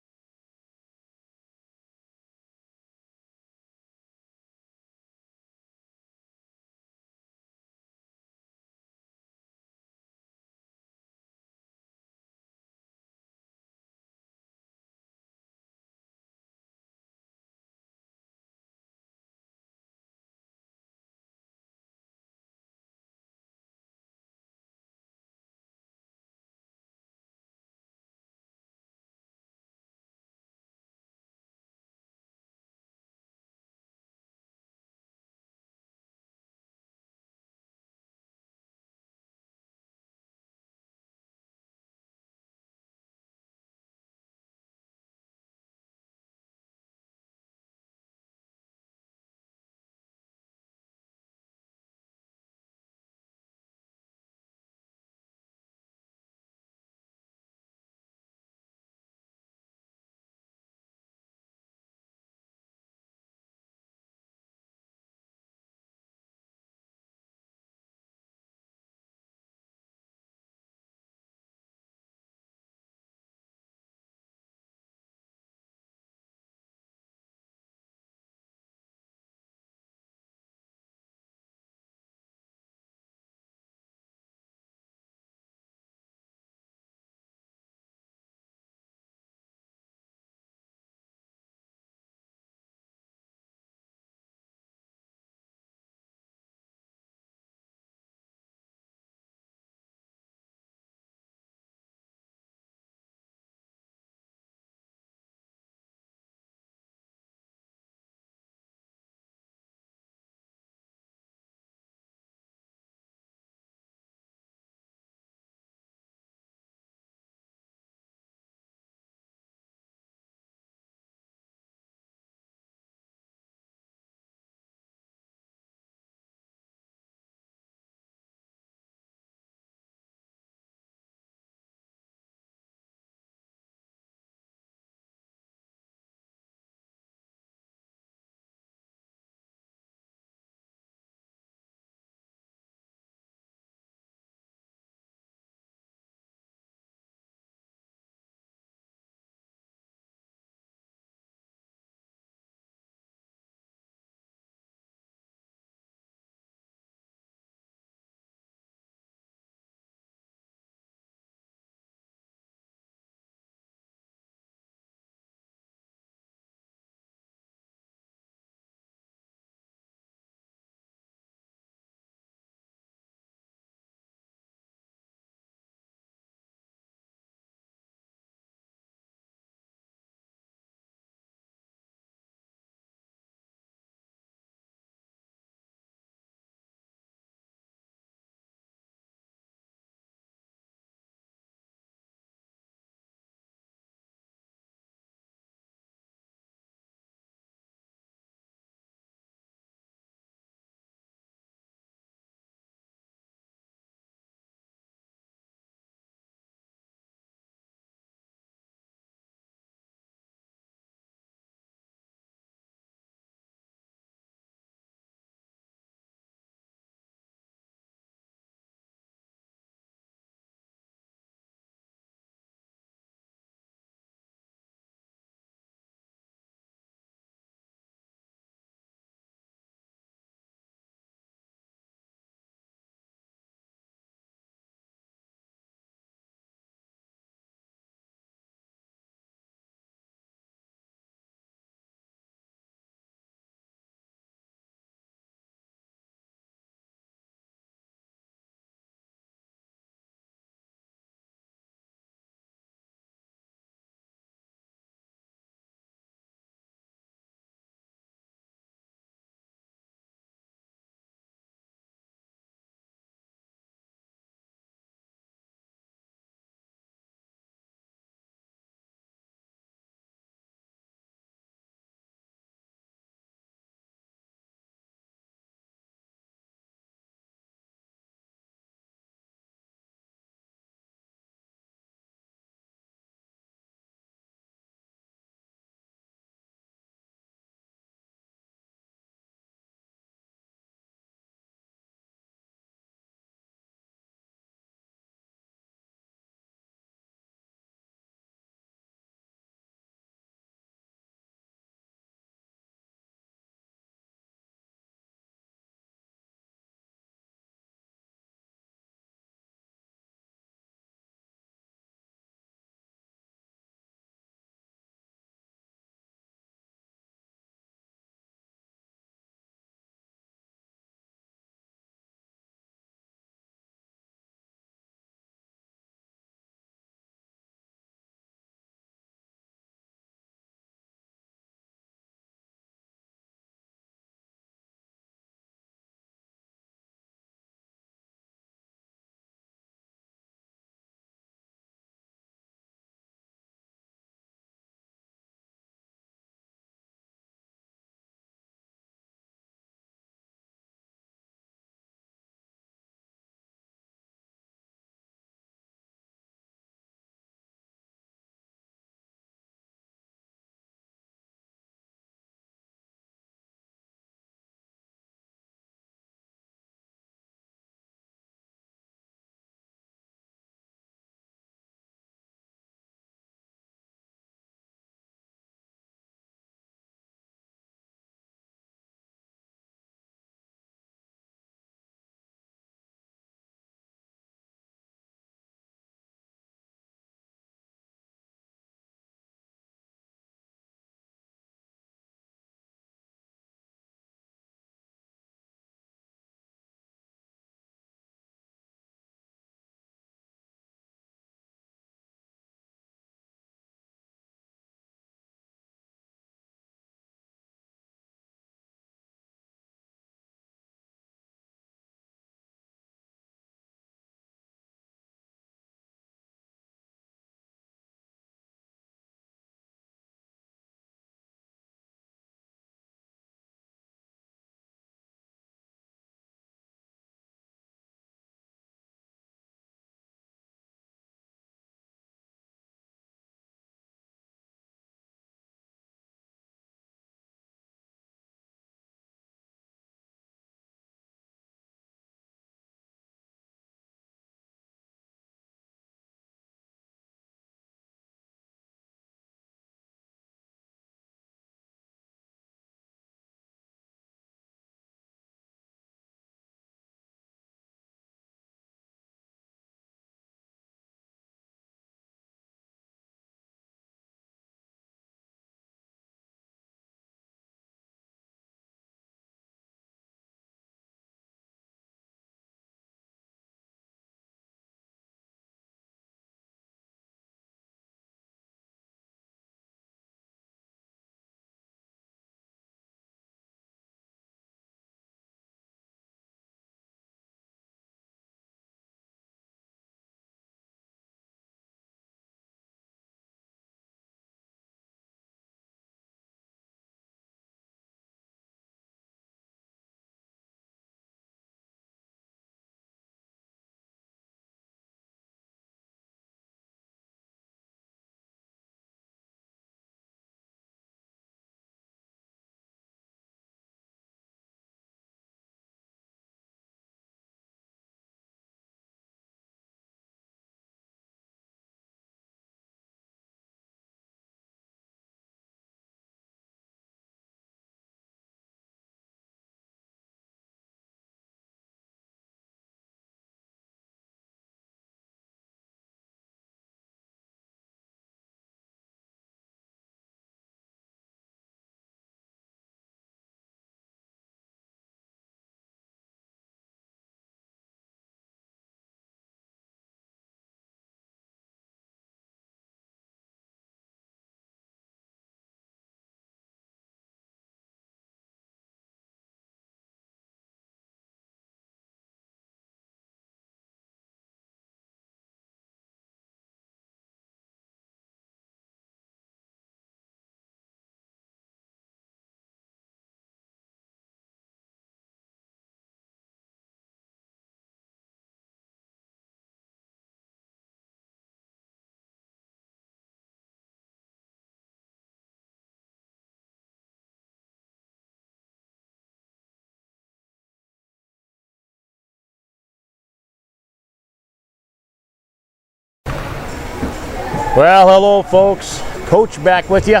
Well, hello folks. Coach back with you.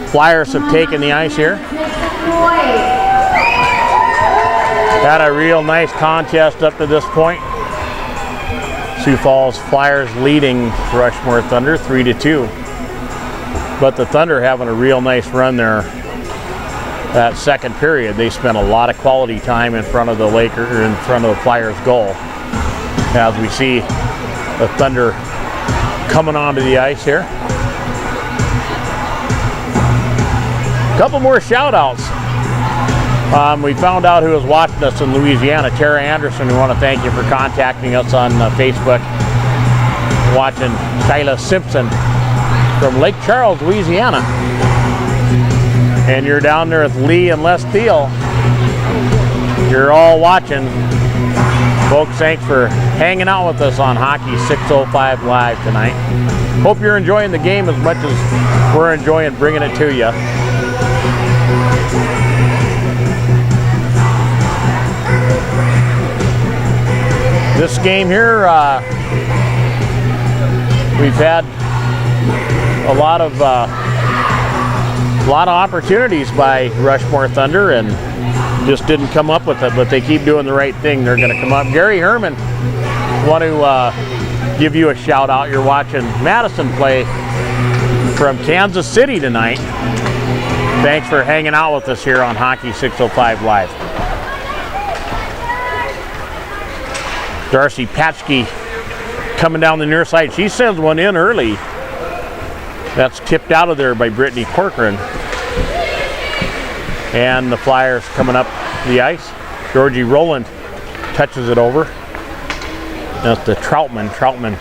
Flyers have taken the ice here. Had a real nice contest up to this point. Sioux Falls Flyers leading Rushmore Thunder 3-2. But the Thunder having a real nice run there. That second period, they spent a lot of quality time in front of the in front of the Flyers goal. As we see the Thunder coming onto the ice here. A couple more shout outs. We found out who was watching us in Louisiana, Tara Anderson. We want to thank you for contacting us on Facebook. Watching Skyla Simpson from Lake Charles, Louisiana. And you're down there with Lee and Les Thiel. You're all watching. Folks, thanks for hanging out with us on Hockey 605 Live tonight. Hope you're enjoying the game as much as we're enjoying bringing it to you. This game here, we've had a lot of opportunities by Rushmore Thunder and just didn't come up with it, but they keep doing the right thing. They're going to come up. Gary Herman, want to give you a shout out. You're watching Madison play from Kansas City tonight. Thanks for hanging out with us here on Hockey 605 Live. Darcy Patchke coming down the near side. She sends one in early. That's tipped out of there by Brittany Corcoran. And the Flyers coming up the ice. Georgie Rowland touches it over. That's the Troutman. Troutman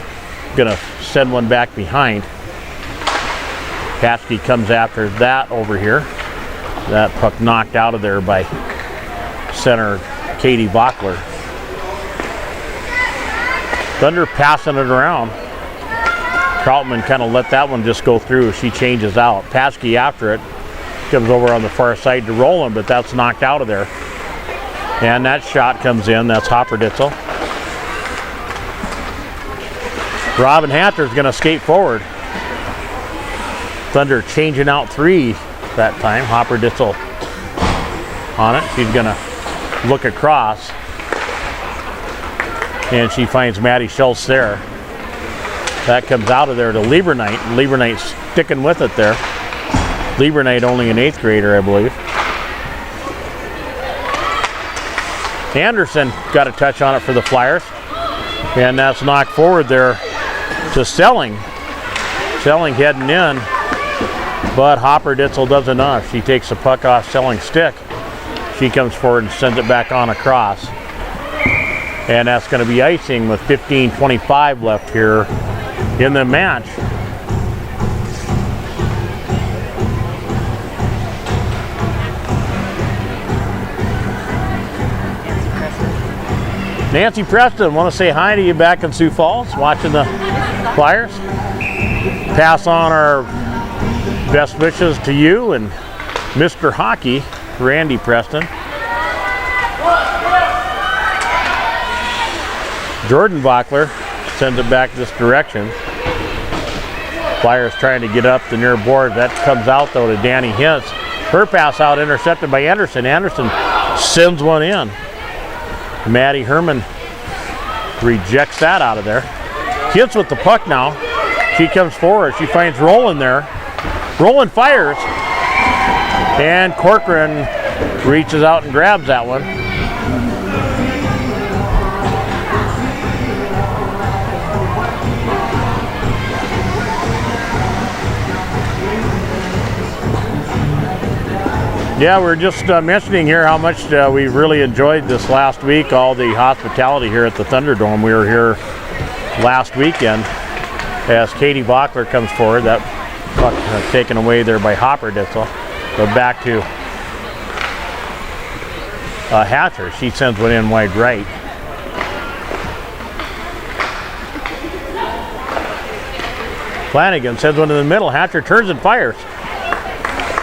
gonna send one back behind. Patchke comes after that over here. That puck knocked out of there by center Katie Bachler. Thunder passing it around. Troutman kind of let that one just go through. She changes out. Patchke after it. Comes over on the far side to Rowland, but that's knocked out of there. And that shot comes in. That's Hopperditzel. Robin Hatter's going to skate forward. Thunder changing out three that time. Hopperditzel on it. She's going to look across. And she finds Maddie Schultz there. That comes out of there to Liebernight. Liebernight's sticking with it there. Liebernight only an 8th grader, I believe. Anderson got a touch on it for the Flyers. And that's knocked forward there to Selling. Selling heading in. But Hopperditzel does enough. She takes the puck off Selling's stick. She comes forward and sends it back on across. And that's going to be icing with 15:25 left here in the match. Nancy Preston, want to say hi to you back in Sioux Falls, watching the Flyers. Pass on our best wishes to you and Mr. Hockey, Randy Preston. Jordan Bachler sends it back this direction. Flyers trying to get up the near board. That comes out though to Danny Hintz. Her pass out intercepted by Anderson. Anderson sends one in. Maddie Herman rejects that out of there. Hintz with the puck now. She comes forward. She finds Rowland there. Rowland fires. And Corcoran reaches out and grabs that one. Yeah, we're just mentioning here how much we've really enjoyed this last week, all the hospitality here at the Thunderdome. We were here last weekend as Katie Bachler comes forward. That puck taken away there by Hopperditzel. But back to Hatcher. She sends one in wide right. Flanagan sends one in the middle. Hatcher turns and fires.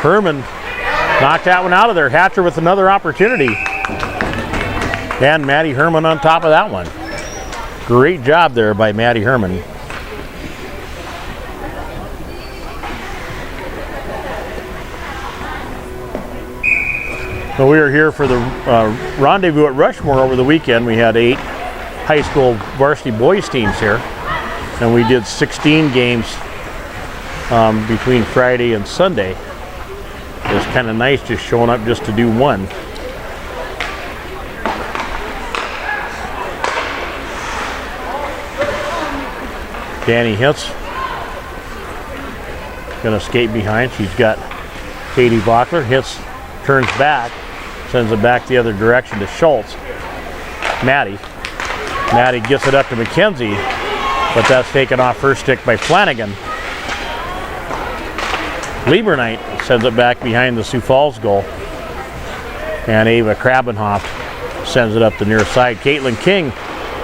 Herman knocked that one out of there. Hatcher with another opportunity. And Maddie Herman on top of that one. Great job there by Maddie Herman. So we were here for the rendezvous at Rushmore over the weekend. We had 8 high school varsity boys teams here, and we did 16 games between Friday and Sunday. It was kind of nice just showing up just to do one. Danny Hintz gonna skate behind. She's got Katie Bachler. Hintz turns back, sends it back the other direction to Schultz. Maddie gets it up to McKenzie, but that's taken off her stick by Flanagan. Liebernight sends it back behind the Sioux Falls goal. And Ava Krabenhoff sends it up the near side. Caitlin King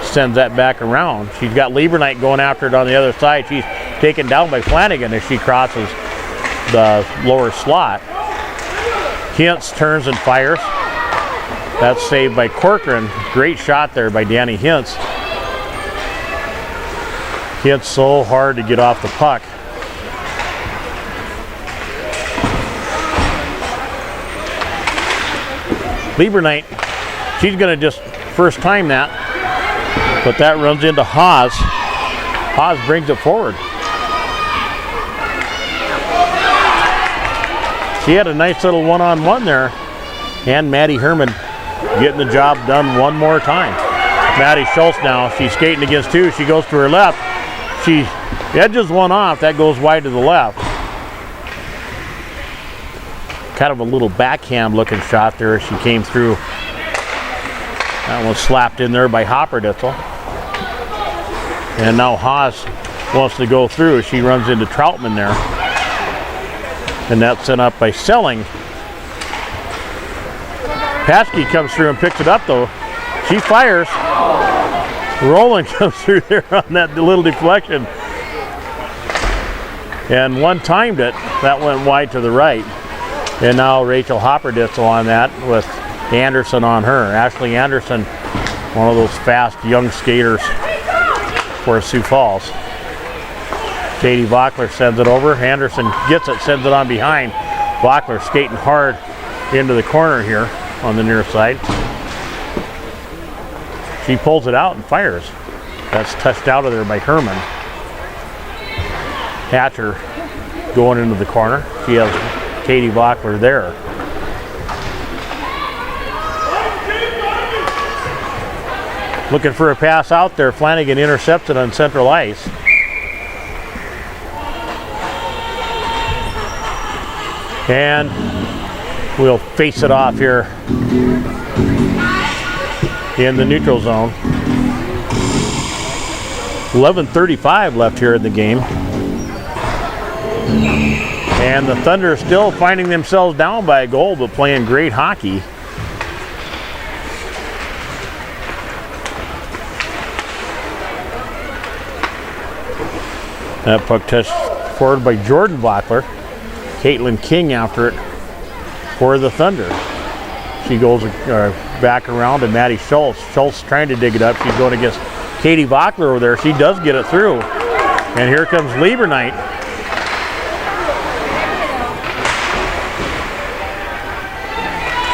sends that back around. She's got Liebernight going after it on the other side. She's taken down by Flanagan as she crosses the lower slot. Hintz turns and fires. That's saved by Corcoran. Great shot there by Danny Hintz. Hintz so hard to get off the puck. Liebernight, she's going to just first time that, but that runs into Haas. Haas brings it forward. She had a nice little one-on-one there, and Maddie Herman getting the job done one more time. Maddie Schultz now, she's skating against 2. She goes to her left. She edges one off. That goes wide to the left. Kind of a little backhand looking shot there as she came through. That one slapped in there by Hopperditzel. And now Haas wants to go through. She runs into Troutman there. And that's sent up by Selling. Paskey comes through and picks it up though. She fires. Rowland comes through there on that little deflection. And one timed it. That went wide to the right. And now Rachel Hopperditzel on that with Anderson on her. Ashley Anderson, one of those fast young skaters for Sioux Falls. Katie Bachler sends it over. Anderson gets it, sends it on behind. Bachler skating hard into the corner here on the near side. She pulls it out and fires. That's touched out of there by Herman. Hatcher going into the corner. She has Katie Bachler there. Looking for a pass out there. Flanagan intercepted on central ice. And we'll face it off here in the neutral zone. 11:35 left here in the game. And the Thunder still finding themselves down by a goal, but playing great hockey. That puck touched forward by Jordan Bachler. Caitlin King after it for the Thunder. She goes back around to Maddie Schultz. Schultz trying to dig it up. She's going against Katie Bachler over there. She does get it through. And here comes Liebernight.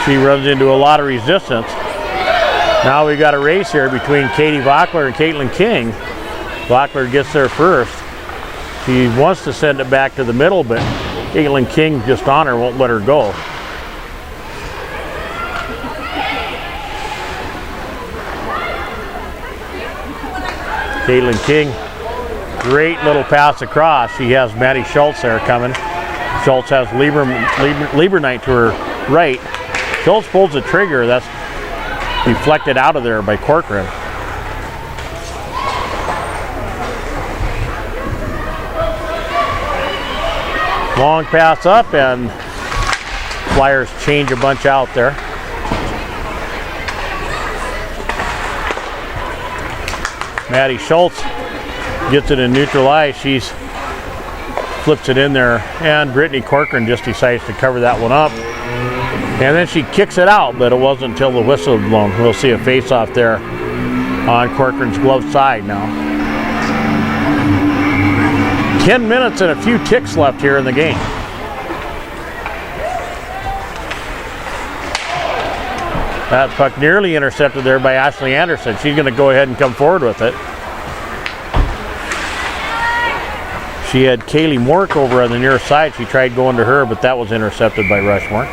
She runs into a lot of resistance. Now we got a race here between Katie Bachler and Caitlin King. Bachler gets there first. She wants to send it back to the middle, but Caitlin King just on her, won't let her go. Caitlin King, great little pass across. She has Maddie Schultz there coming. Schultz has Liebernight to her right. Schultz pulls the trigger. That's deflected out of there by Corcoran. Long pass up, and Flyers change a bunch out there. Maddie Schultz gets it in neutral ice. She's flips it in there, and Brittany Corcoran just decides to cover that one up. And then she kicks it out, but it wasn't until the whistle was blown. We'll see a face-off there on Corcoran's glove side now. 10 minutes and a few ticks left here in the game. That puck nearly intercepted there by Ashley Anderson. She's going to go ahead and come forward with it. She had Kaylee Mork over on the near side. She tried going to her, but that was intercepted by Rushmore.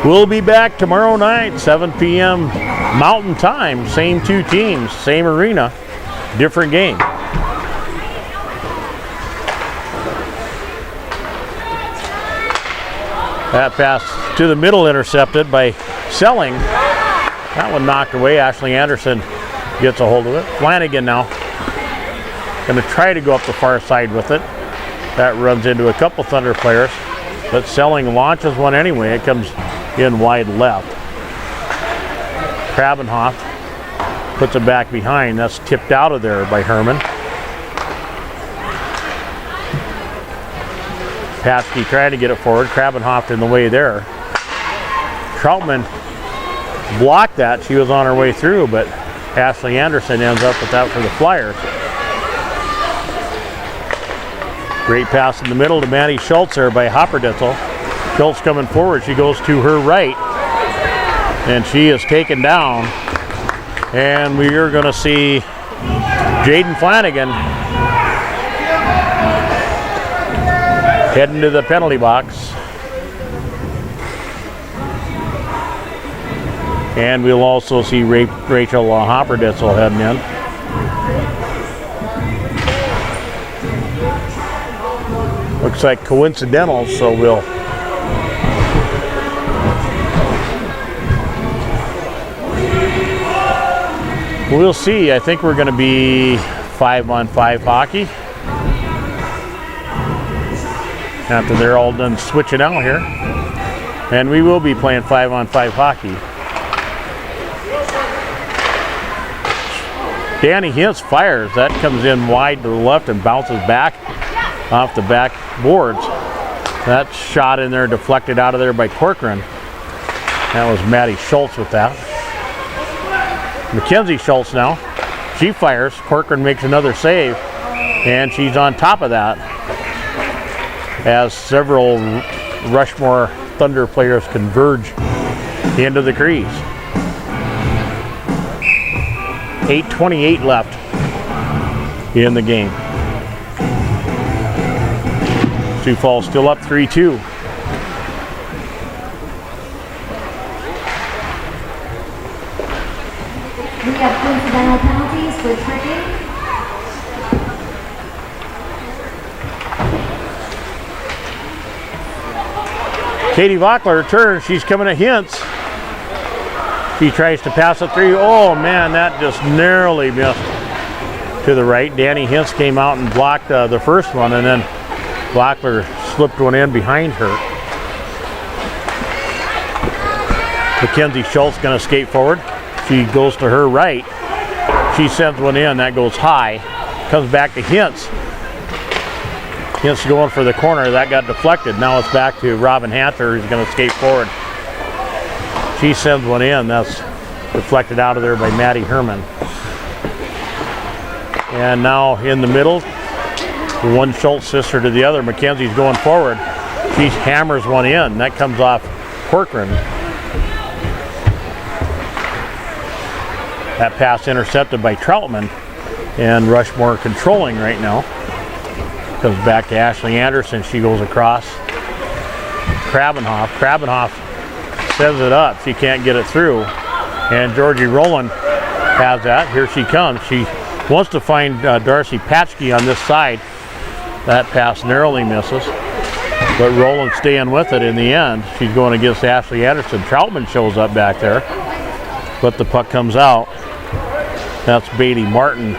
We'll be back tomorrow night, 7 p.m. Mountain Time. Same two teams, same arena, different game. That pass to the middle intercepted by Selling. That one knocked away. Ashley Anderson gets a hold of it. Flanagan now going to try to go up the far side with it. That runs into a couple Thunder players, but Selling launches one anyway. It comes in wide left. Krabenhoff puts it back behind. That's tipped out of there by Herman. Paskey trying to get it forward. Krabenhoff in the way there. Troutman blocked that. She was on her way through, but Ashley Anderson ends up with that for the Flyers. Great pass in the middle to Maddie Schultz there by Hopperditzel. Schultz coming forward. She goes to her right, and she is taken down. And we are going to see Jaden Flanagan heading to the penalty box. And we'll also see Rachel Hopperditzel heading in. Looks like coincidental, so we'll see. I think we're going to be 5-on-5 hockey. After they're all done switching out here. And we will be playing 5-on-5 hockey. Danny Hintz fires. That comes in wide to the left and bounces back off the back boards. That shot in there deflected out of there by Corcoran. That was Maddie Schultz with that. Mackenzie Schultz now. She fires. Corcoran makes another save. And she's on top of that, as several Rushmore Thunder players converge into the crease. 8:28 left in the game. Sioux Falls still up 3-2. We have coincidental penalties for tricking. Katie Vockler turns. She's coming to Hintz. She tries to pass it through. Oh man, that just narrowly missed to the right. Danny Hintz came out and blocked the first one, and then Vockler slipped one in behind her. Mackenzie Schultz going to skate forward. She goes to her right. She sends one in. That goes high. Comes back to Hintz. Hintz going for the corner. That got deflected. Now it's back to Robin Hatcher, who's going to skate forward. She sends one in. That's deflected out of there by Maddie Herman. And now in the middle, one Schultz sister to the other. Mackenzie's going forward. She hammers one in. That comes off Corcoran. That pass intercepted by Troutman. And Rushmore controlling right now. Comes back to Ashley Anderson. She goes across. Krabenhoff. Krabenhoff sends it up. She can't get it through. And Georgie Rowland has that. Here she comes. She wants to find Darcy Patchke on this side. That pass narrowly misses. But Rowland staying with it in the end. She's going against Ashley Anderson. Troutman shows up back there. But the puck comes out. That's Beatty Martin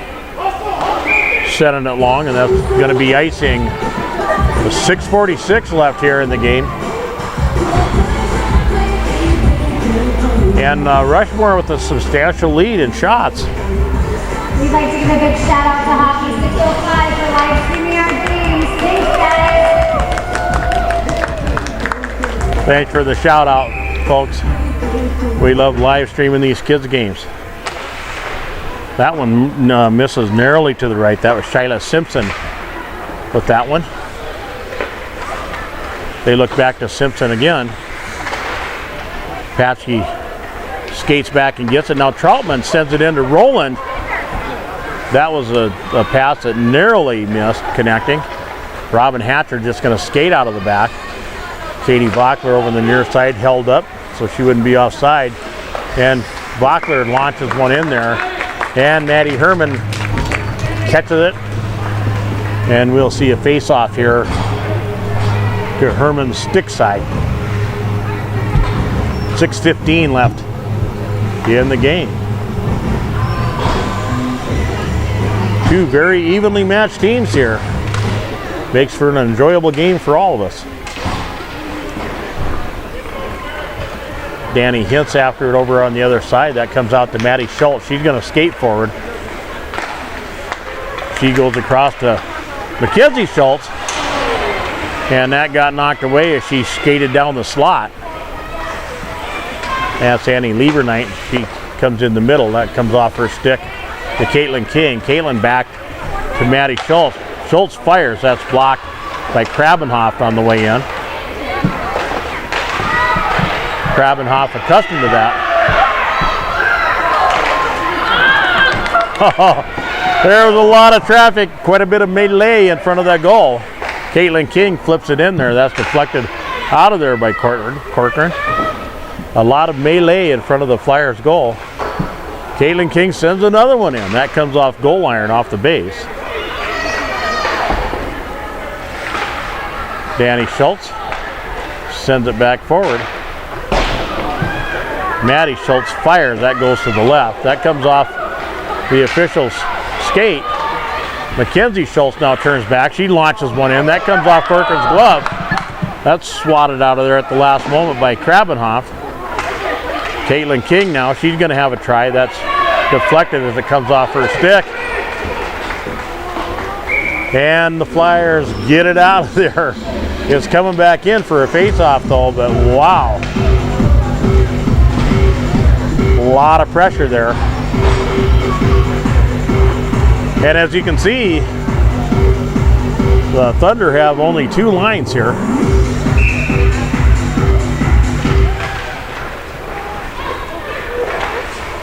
setting it long, and that's going to be icing. With 6:46 left here in the game. And Rushmore with a substantial lead in shots. We'd like to give a big shout out to Hockey 605 for live streaming our games. Thanks, guys. Thanks for the shout out. folks. We love live streaming these kids games. That one misses narrowly to the right. That was Shyla Simpson with that one. They look back to Simpson again. Patsky skates back and gets it. Now Troutman sends it into Roland. That was a pass that narrowly missed connecting. Robin Hatcher just going to skate out of the back. Katie Vockler over on the near side held up so she wouldn't be offside. And Vockler launches one in there. And Maddie Herman catches it. And we'll see a face-off here to Herman's stick side. 6:15 left in the game. Two very evenly matched teams here. Makes for an enjoyable game for all of us. Danny Hintz after it over on the other side. That comes out to Maddie Schultz. She's going to skate forward. She goes across to Mackenzie Schultz. And that got knocked away as she skated down the slot. That's Annie Lieberknight. She comes in the middle. That comes off her stick to Caitlin King. Caitlin back to Maddie Schultz. Schultz fires. That's blocked by Krabenhoff on the way in. Krabenhoff accustomed to that. Oh, there was a lot of traffic. Quite a bit of melee in front of that goal. Caitlin King flips it in there. That's deflected out of there by Corcoran. A lot of melee in front of the Flyers goal. Caitlin King sends another one in. That comes off goal iron off the base. Danny Schultz sends it back forward. Maddie Schultz fires. That goes to the left. That comes off the official's skate. Mackenzie Schultz now turns back. She launches one in. That comes off Corcoran's glove. That's swatted out of there at the last moment by Krabenhoff. Caitlin King now, she's going to have a try. That's deflected as it comes off her stick. And the Flyers get it out of there. It's coming back in for a face-off though, but wow. A lot of pressure there. And as you can see, the Thunder have only two lines here.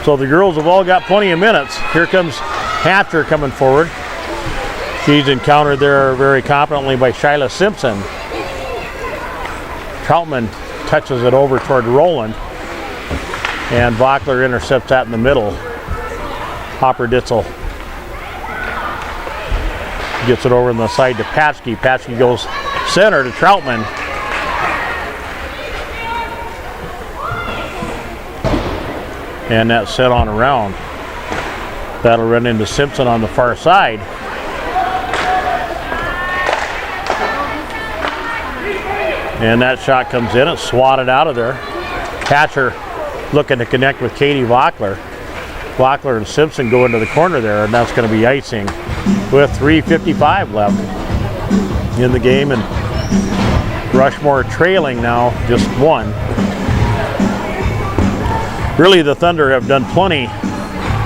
So the girls have all got plenty of minutes. Here comes Hatcher coming forward. She's encountered there very competently by Shyla Simpson. Troutman touches it over toward Roland. And Vockler intercepts that in the middle. Hopper Ditzel gets it over on the side to Patsky. Patsky goes center to Troutman. And that's set on around. That'll run into Simpson on the far side. And that shot comes in. It's swatted out of there. Hatcher looking to connect with Katie Vockler. Vockler and Simpson go into the corner there, and that's going to be icing with 3:55 left in the game. And Rushmore trailing now just one. Really, the Thunder have done plenty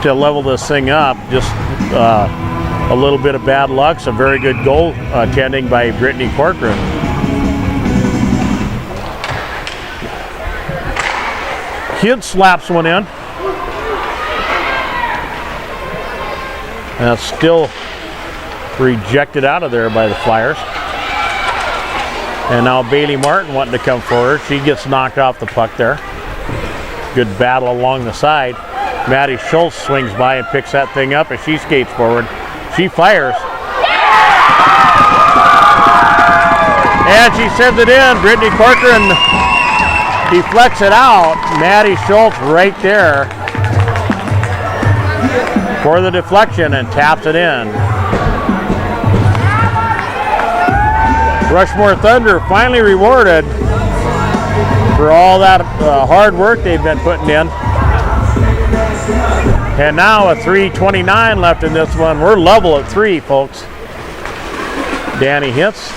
to level this thing up. Just a little bit of bad luck. Some very good goal tending by Brittany Corcoran. Kid slaps one in. And that's still rejected out of there by the Flyers. And now Bailey Martin wanting to come forward. She gets knocked off the puck there. Good battle along the side. Maddie Schultz swings by and picks that thing up as she skates forward. She fires. And she sends it in. Brittany Corcoran deflects it out. Maddie Schultz right there for the deflection and taps it in. Rushmore Thunder finally rewarded for all that hard work they've been putting in. And now a 3:29 left in this one. We're level at 3, folks. Danny Hintz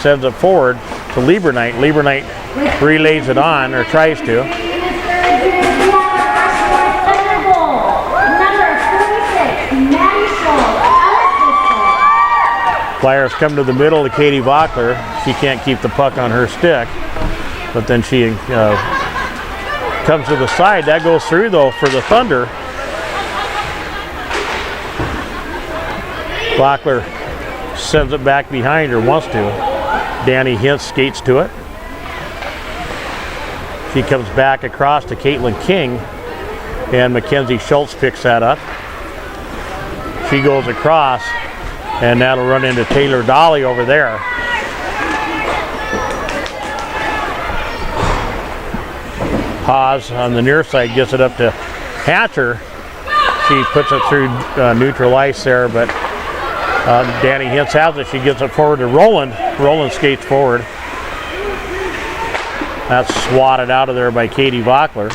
sends it forward to Lieberknight. Lieberknight relays it on, or tries to. In his third junior, we have a Rushmore Thunderbolt. Number 46, Maddie Schultz, our sister. Flyers come to the middle to Katie Vockler. She can't keep the puck on her stick, but then she comes to the side. That goes through though for the Thunder. Vockler sends it back behind, or wants to. Danny Hintz skates to it. She comes back across to Caitlin King, and Mackenzie Schultz picks that up. She goes across, and that'll run into Taylor Dolly over there. Haas on the near side gets it up to Hatcher. She puts it through neutral ice there, but Danny Hintz has it. She gets it forward to Roland. Roland skates forward. That's swatted out of there by Katie Vockler.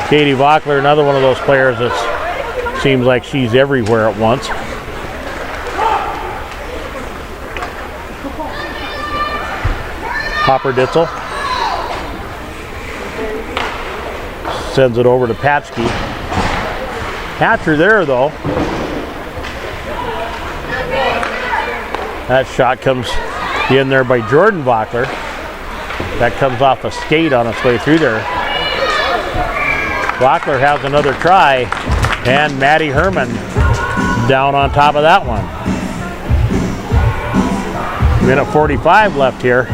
Katie Vockler, another one of those players that seems like she's everywhere at once. Hopper Ditzel sends it over to Patchke. Hatcher there though. That shot comes in there by Jordan Vockler. That comes off a skate on its way through there. Vockler has another try, and Maddie Herman down on top of that one. Minute 45 left here.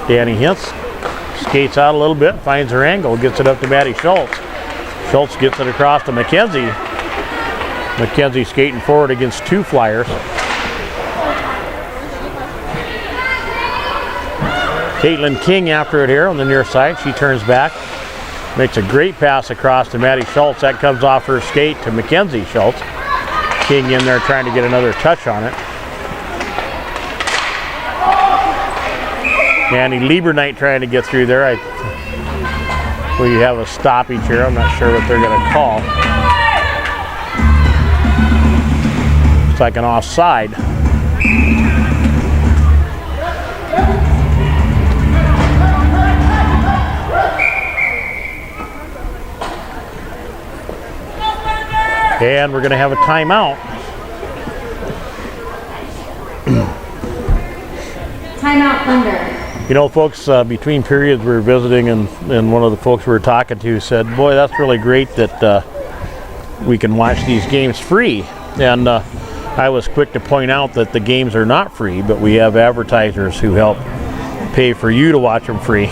Danny Hintz skates out a little bit, finds her angle, gets it up to Maddie Schultz. Schultz gets it across to Mackenzie. Mackenzie skating forward against two Flyers. Caitlin King after it here on the near side. She turns back, makes a great pass across to Maddie Schultz. That comes off her skate to Mackenzie Schultz. King in there trying to get another touch on it. Annie Liebernight trying to get through there. We have a stoppage here. I'm not sure what they're going to call. It's like an offside. And we're going to have a timeout. Timeout, Thunder. You know, folks, between periods we were visiting, and one of the folks we were talking to said, boy, that's really great that we can watch these games free. And I was quick to point out that the games are not free, but we have advertisers who help pay for you to watch them free.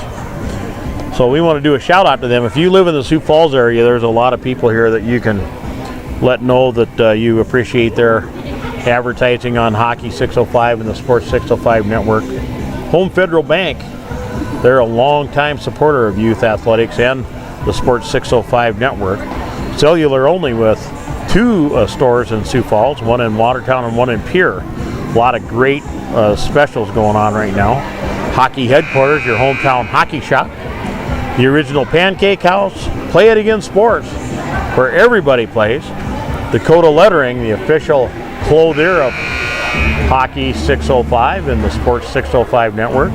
So we want to do a shout out to them. If you live in the Sioux Falls area, there's a lot of people here that you can let know that you appreciate their advertising on Hockey 605 and the Sports 605 Network. Home Federal Bank, they're a long-time supporter of youth athletics and the Sports 605 Network. Cellular only with two stores in Sioux Falls, one in Watertown and one in Pierre. A lot of great specials going on right now. Hockey Headquarters, your hometown hockey shop. The original Pancake House, Play It Again Sports, where everybody plays. Dakota Lettering, the official clothier of Hockey 605 and the Sports 605 Network.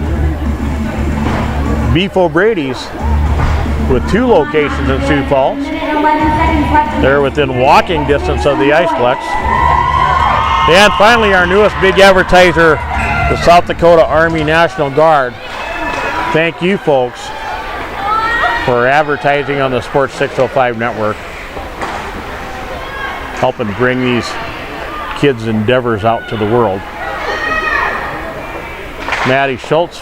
Beef O'Brady's with two locations in Sioux Falls. They're within walking distance of the Iceplex. And finally, our newest big advertiser, the South Dakota Army National Guard. Thank you, folks, for advertising on the Sports 605 Network, helping bring these kids' endeavors out to the world. Maddie Schultz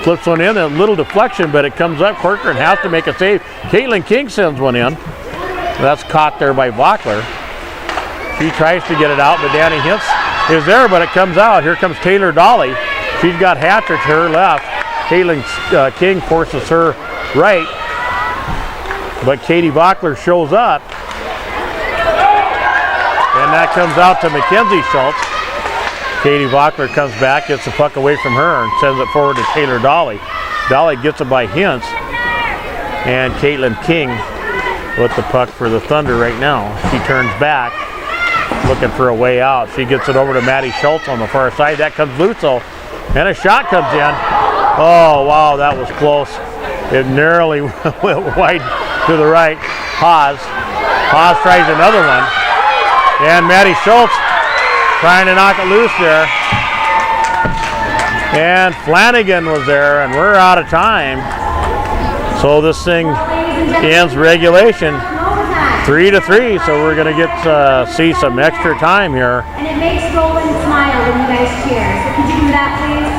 flips one in, a little deflection, but it comes up. Corcoran has to make a save. Caitlin King sends one in. That's caught there by Vockler. She tries to get it out, but Danny Hintz is there, but it comes out. Here comes Taylor Dolly. She's got Hatcher to her left. Caitlin King forces her right, but Katie Vockler shows up. And that comes out to Mackenzie Schultz. Katie Vockler comes back, gets the puck away from her and sends it forward to Taylor Dolly. Dolly gets it by Hintz, and Caitlin King with the puck for the Thunder right now. She turns back, looking for a way out. She gets it over to Maddie Schultz on the far side. That comes Lutzel, and a shot comes in. Oh, wow, that was close. It narrowly went wide to the right. Haas tries another one, and Maddie Schultz trying to knock it loose there. And Flanagan was there, and we're out of time. So this thing ends regulation 3-3. So we're going to get see some extra time here. And it makes Roland smile when you guys cheer. So could you do that, please?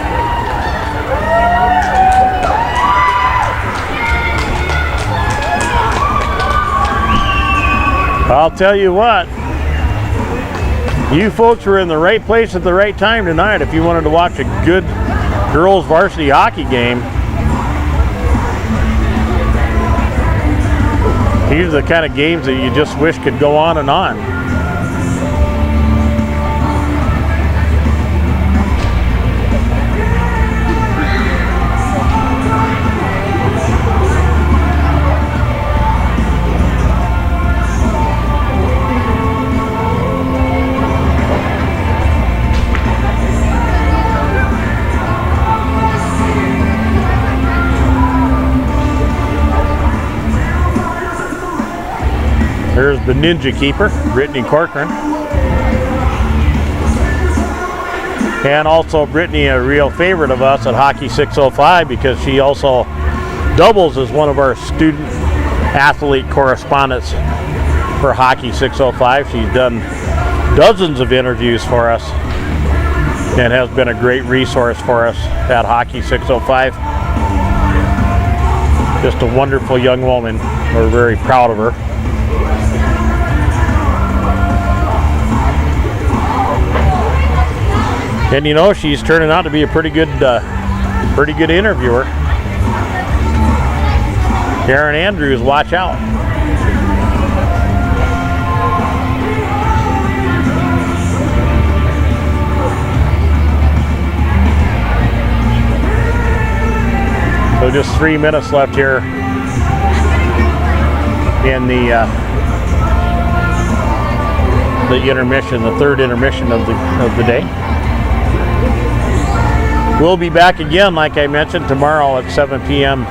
I'll tell you what. You folks were in the right place at the right time tonight if you wanted to watch a good girls varsity hockey game. These are the kind of games that you just wish could go on and on. There's the Ninja Keeper, Brittany Corcoran. And also Brittany, a real favorite of us at Hockey 605 because she also doubles as one of our student athlete correspondents for Hockey 605. She's done dozens of interviews for us and has been a great resource for us at Hockey 605. Just a wonderful young woman. We're very proud of her. And you know, she's turning out to be a pretty good interviewer. Karen Andrews, watch out. So just 3 minutes left here in the intermission, the third intermission of the day. We'll be back again, like I mentioned, tomorrow at 7 p.m.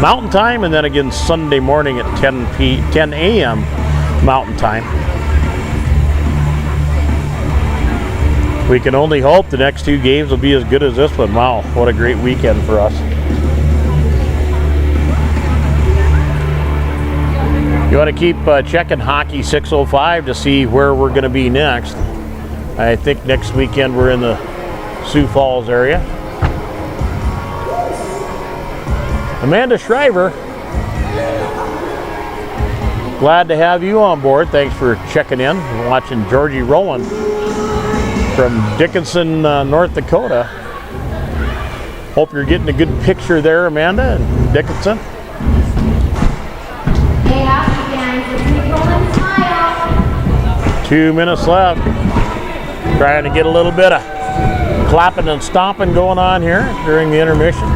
Mountain Time, and then again Sunday morning at 10 a.m. Mountain Time. We can only hope the next two games will be as good as this one. Wow, what a great weekend for us. You want to keep checking Hockey 605 to see where we're going to be next. I think next weekend we're in the Sioux Falls area. Amanda Shriver, glad to have you on board. Thanks for checking in and watching Georgie Rowland from Dickinson, North Dakota. Hope you're getting a good picture there, Amanda and Dickinson. Hey, hockey fans, let's make Roland smile. 2 minutes left. Trying to get a little bit of clapping and stomping going on here during the intermission.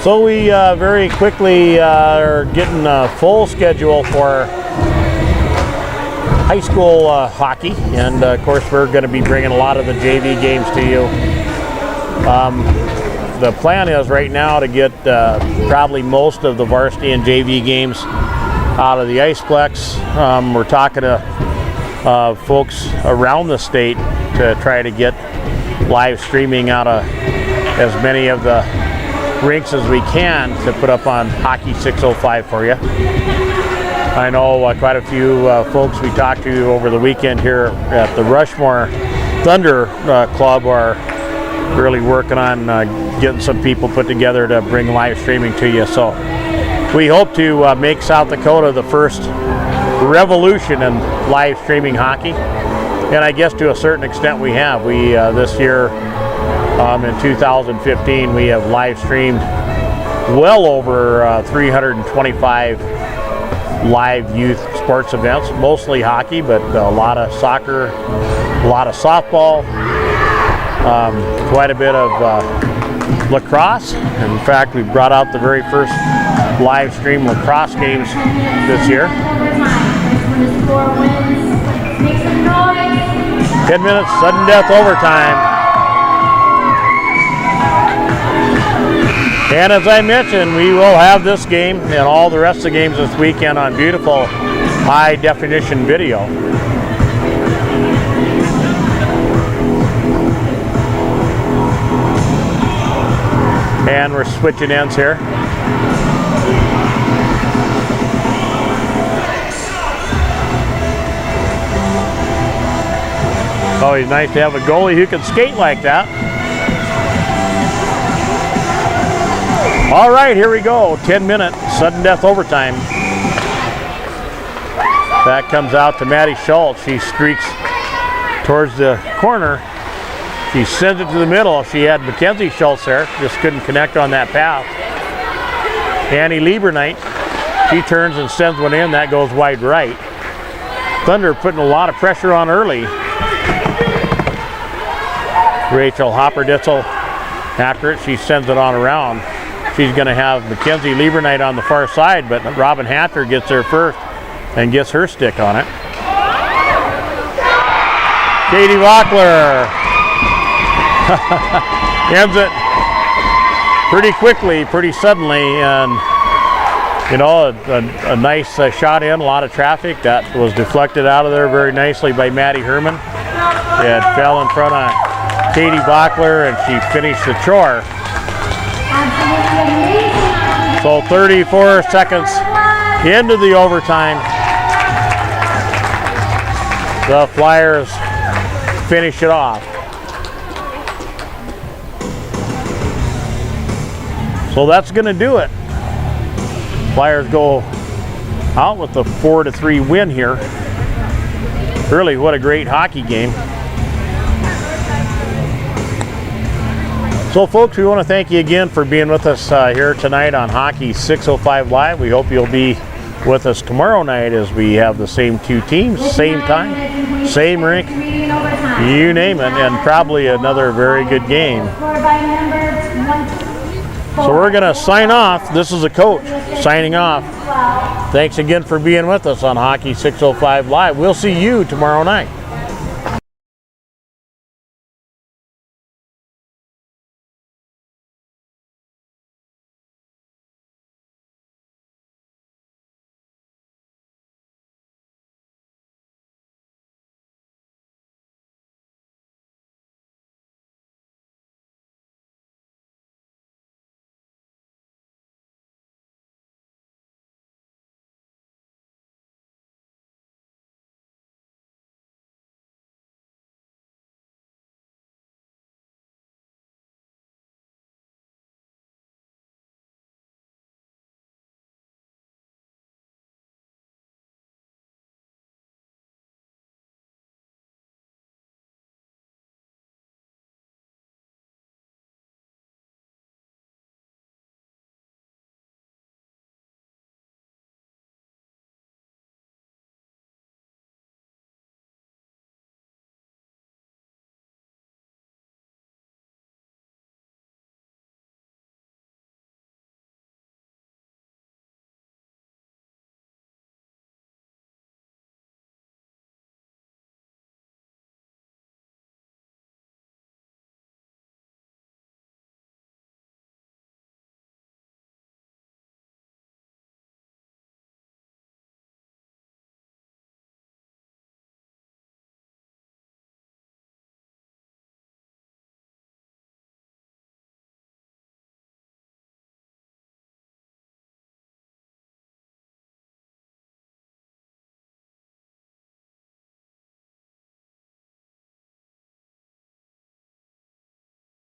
So we very quickly are getting a full schedule for high school hockey, and of course we're going to be bringing a lot of the JV games to you. The plan is right now to get probably most of the varsity and JV games out of the Iceplex. We're talking to folks around the state to try to get live streaming out of as many of the rinks as we can to put up on Hockey 605 for you. I know quite a few folks we talked to over the weekend here at the Rushmore Thunder Club are really working on getting some people put together to bring live streaming to you. So we hope to make South Dakota the first revolution in live streaming hockey. And I guess to a certain extent we have. We this year in 2015 we have live streamed well over 325 live youth sports events, mostly hockey, but a lot of soccer, a lot of softball, quite a bit of lacrosse. In fact, we brought out the very first live stream lacrosse games this year. 10 minutes, sudden death overtime. And as I mentioned, we will have this game and all the rest of the games this weekend on beautiful high definition video. And we're switching ends here. Always nice to have a goalie who can skate like that. All right, here we go. 10-minute sudden death overtime. That comes out to Maddie Schultz. She streaks towards the corner. She sends it to the middle. She had Mackenzie Schultz there. Just couldn't connect on that pass. Annie Liebernight, she turns and sends one in. That goes wide right. Thunder putting a lot of pressure on early. Rachel Hopperditzel after it. She sends it on around. She's going to have Mackenzie Liebernight on the far side, but Robin Hatter gets there first and gets her stick on it. Katie Rockler ends it pretty quickly, pretty suddenly, and you know, a nice shot in, a lot of traffic. That was deflected out of there very nicely by Maddie Herman. It fell in front of Katie Bachler, and she finished the chore. So 34 seconds into the overtime. The Flyers finish it off. So that's going to do it. Flyers go out with a 4-3 win here. Really, what a great hockey game. So folks, we want to thank you again for being with us here tonight on Hockey 605 Live. We hope you'll be with us tomorrow night as we have the same two teams, same time, same rink, you name it, and probably another very good game. So we're going to sign off. This is the coach signing off. Thanks again for being with us on Hockey 605 Live. We'll see you tomorrow night.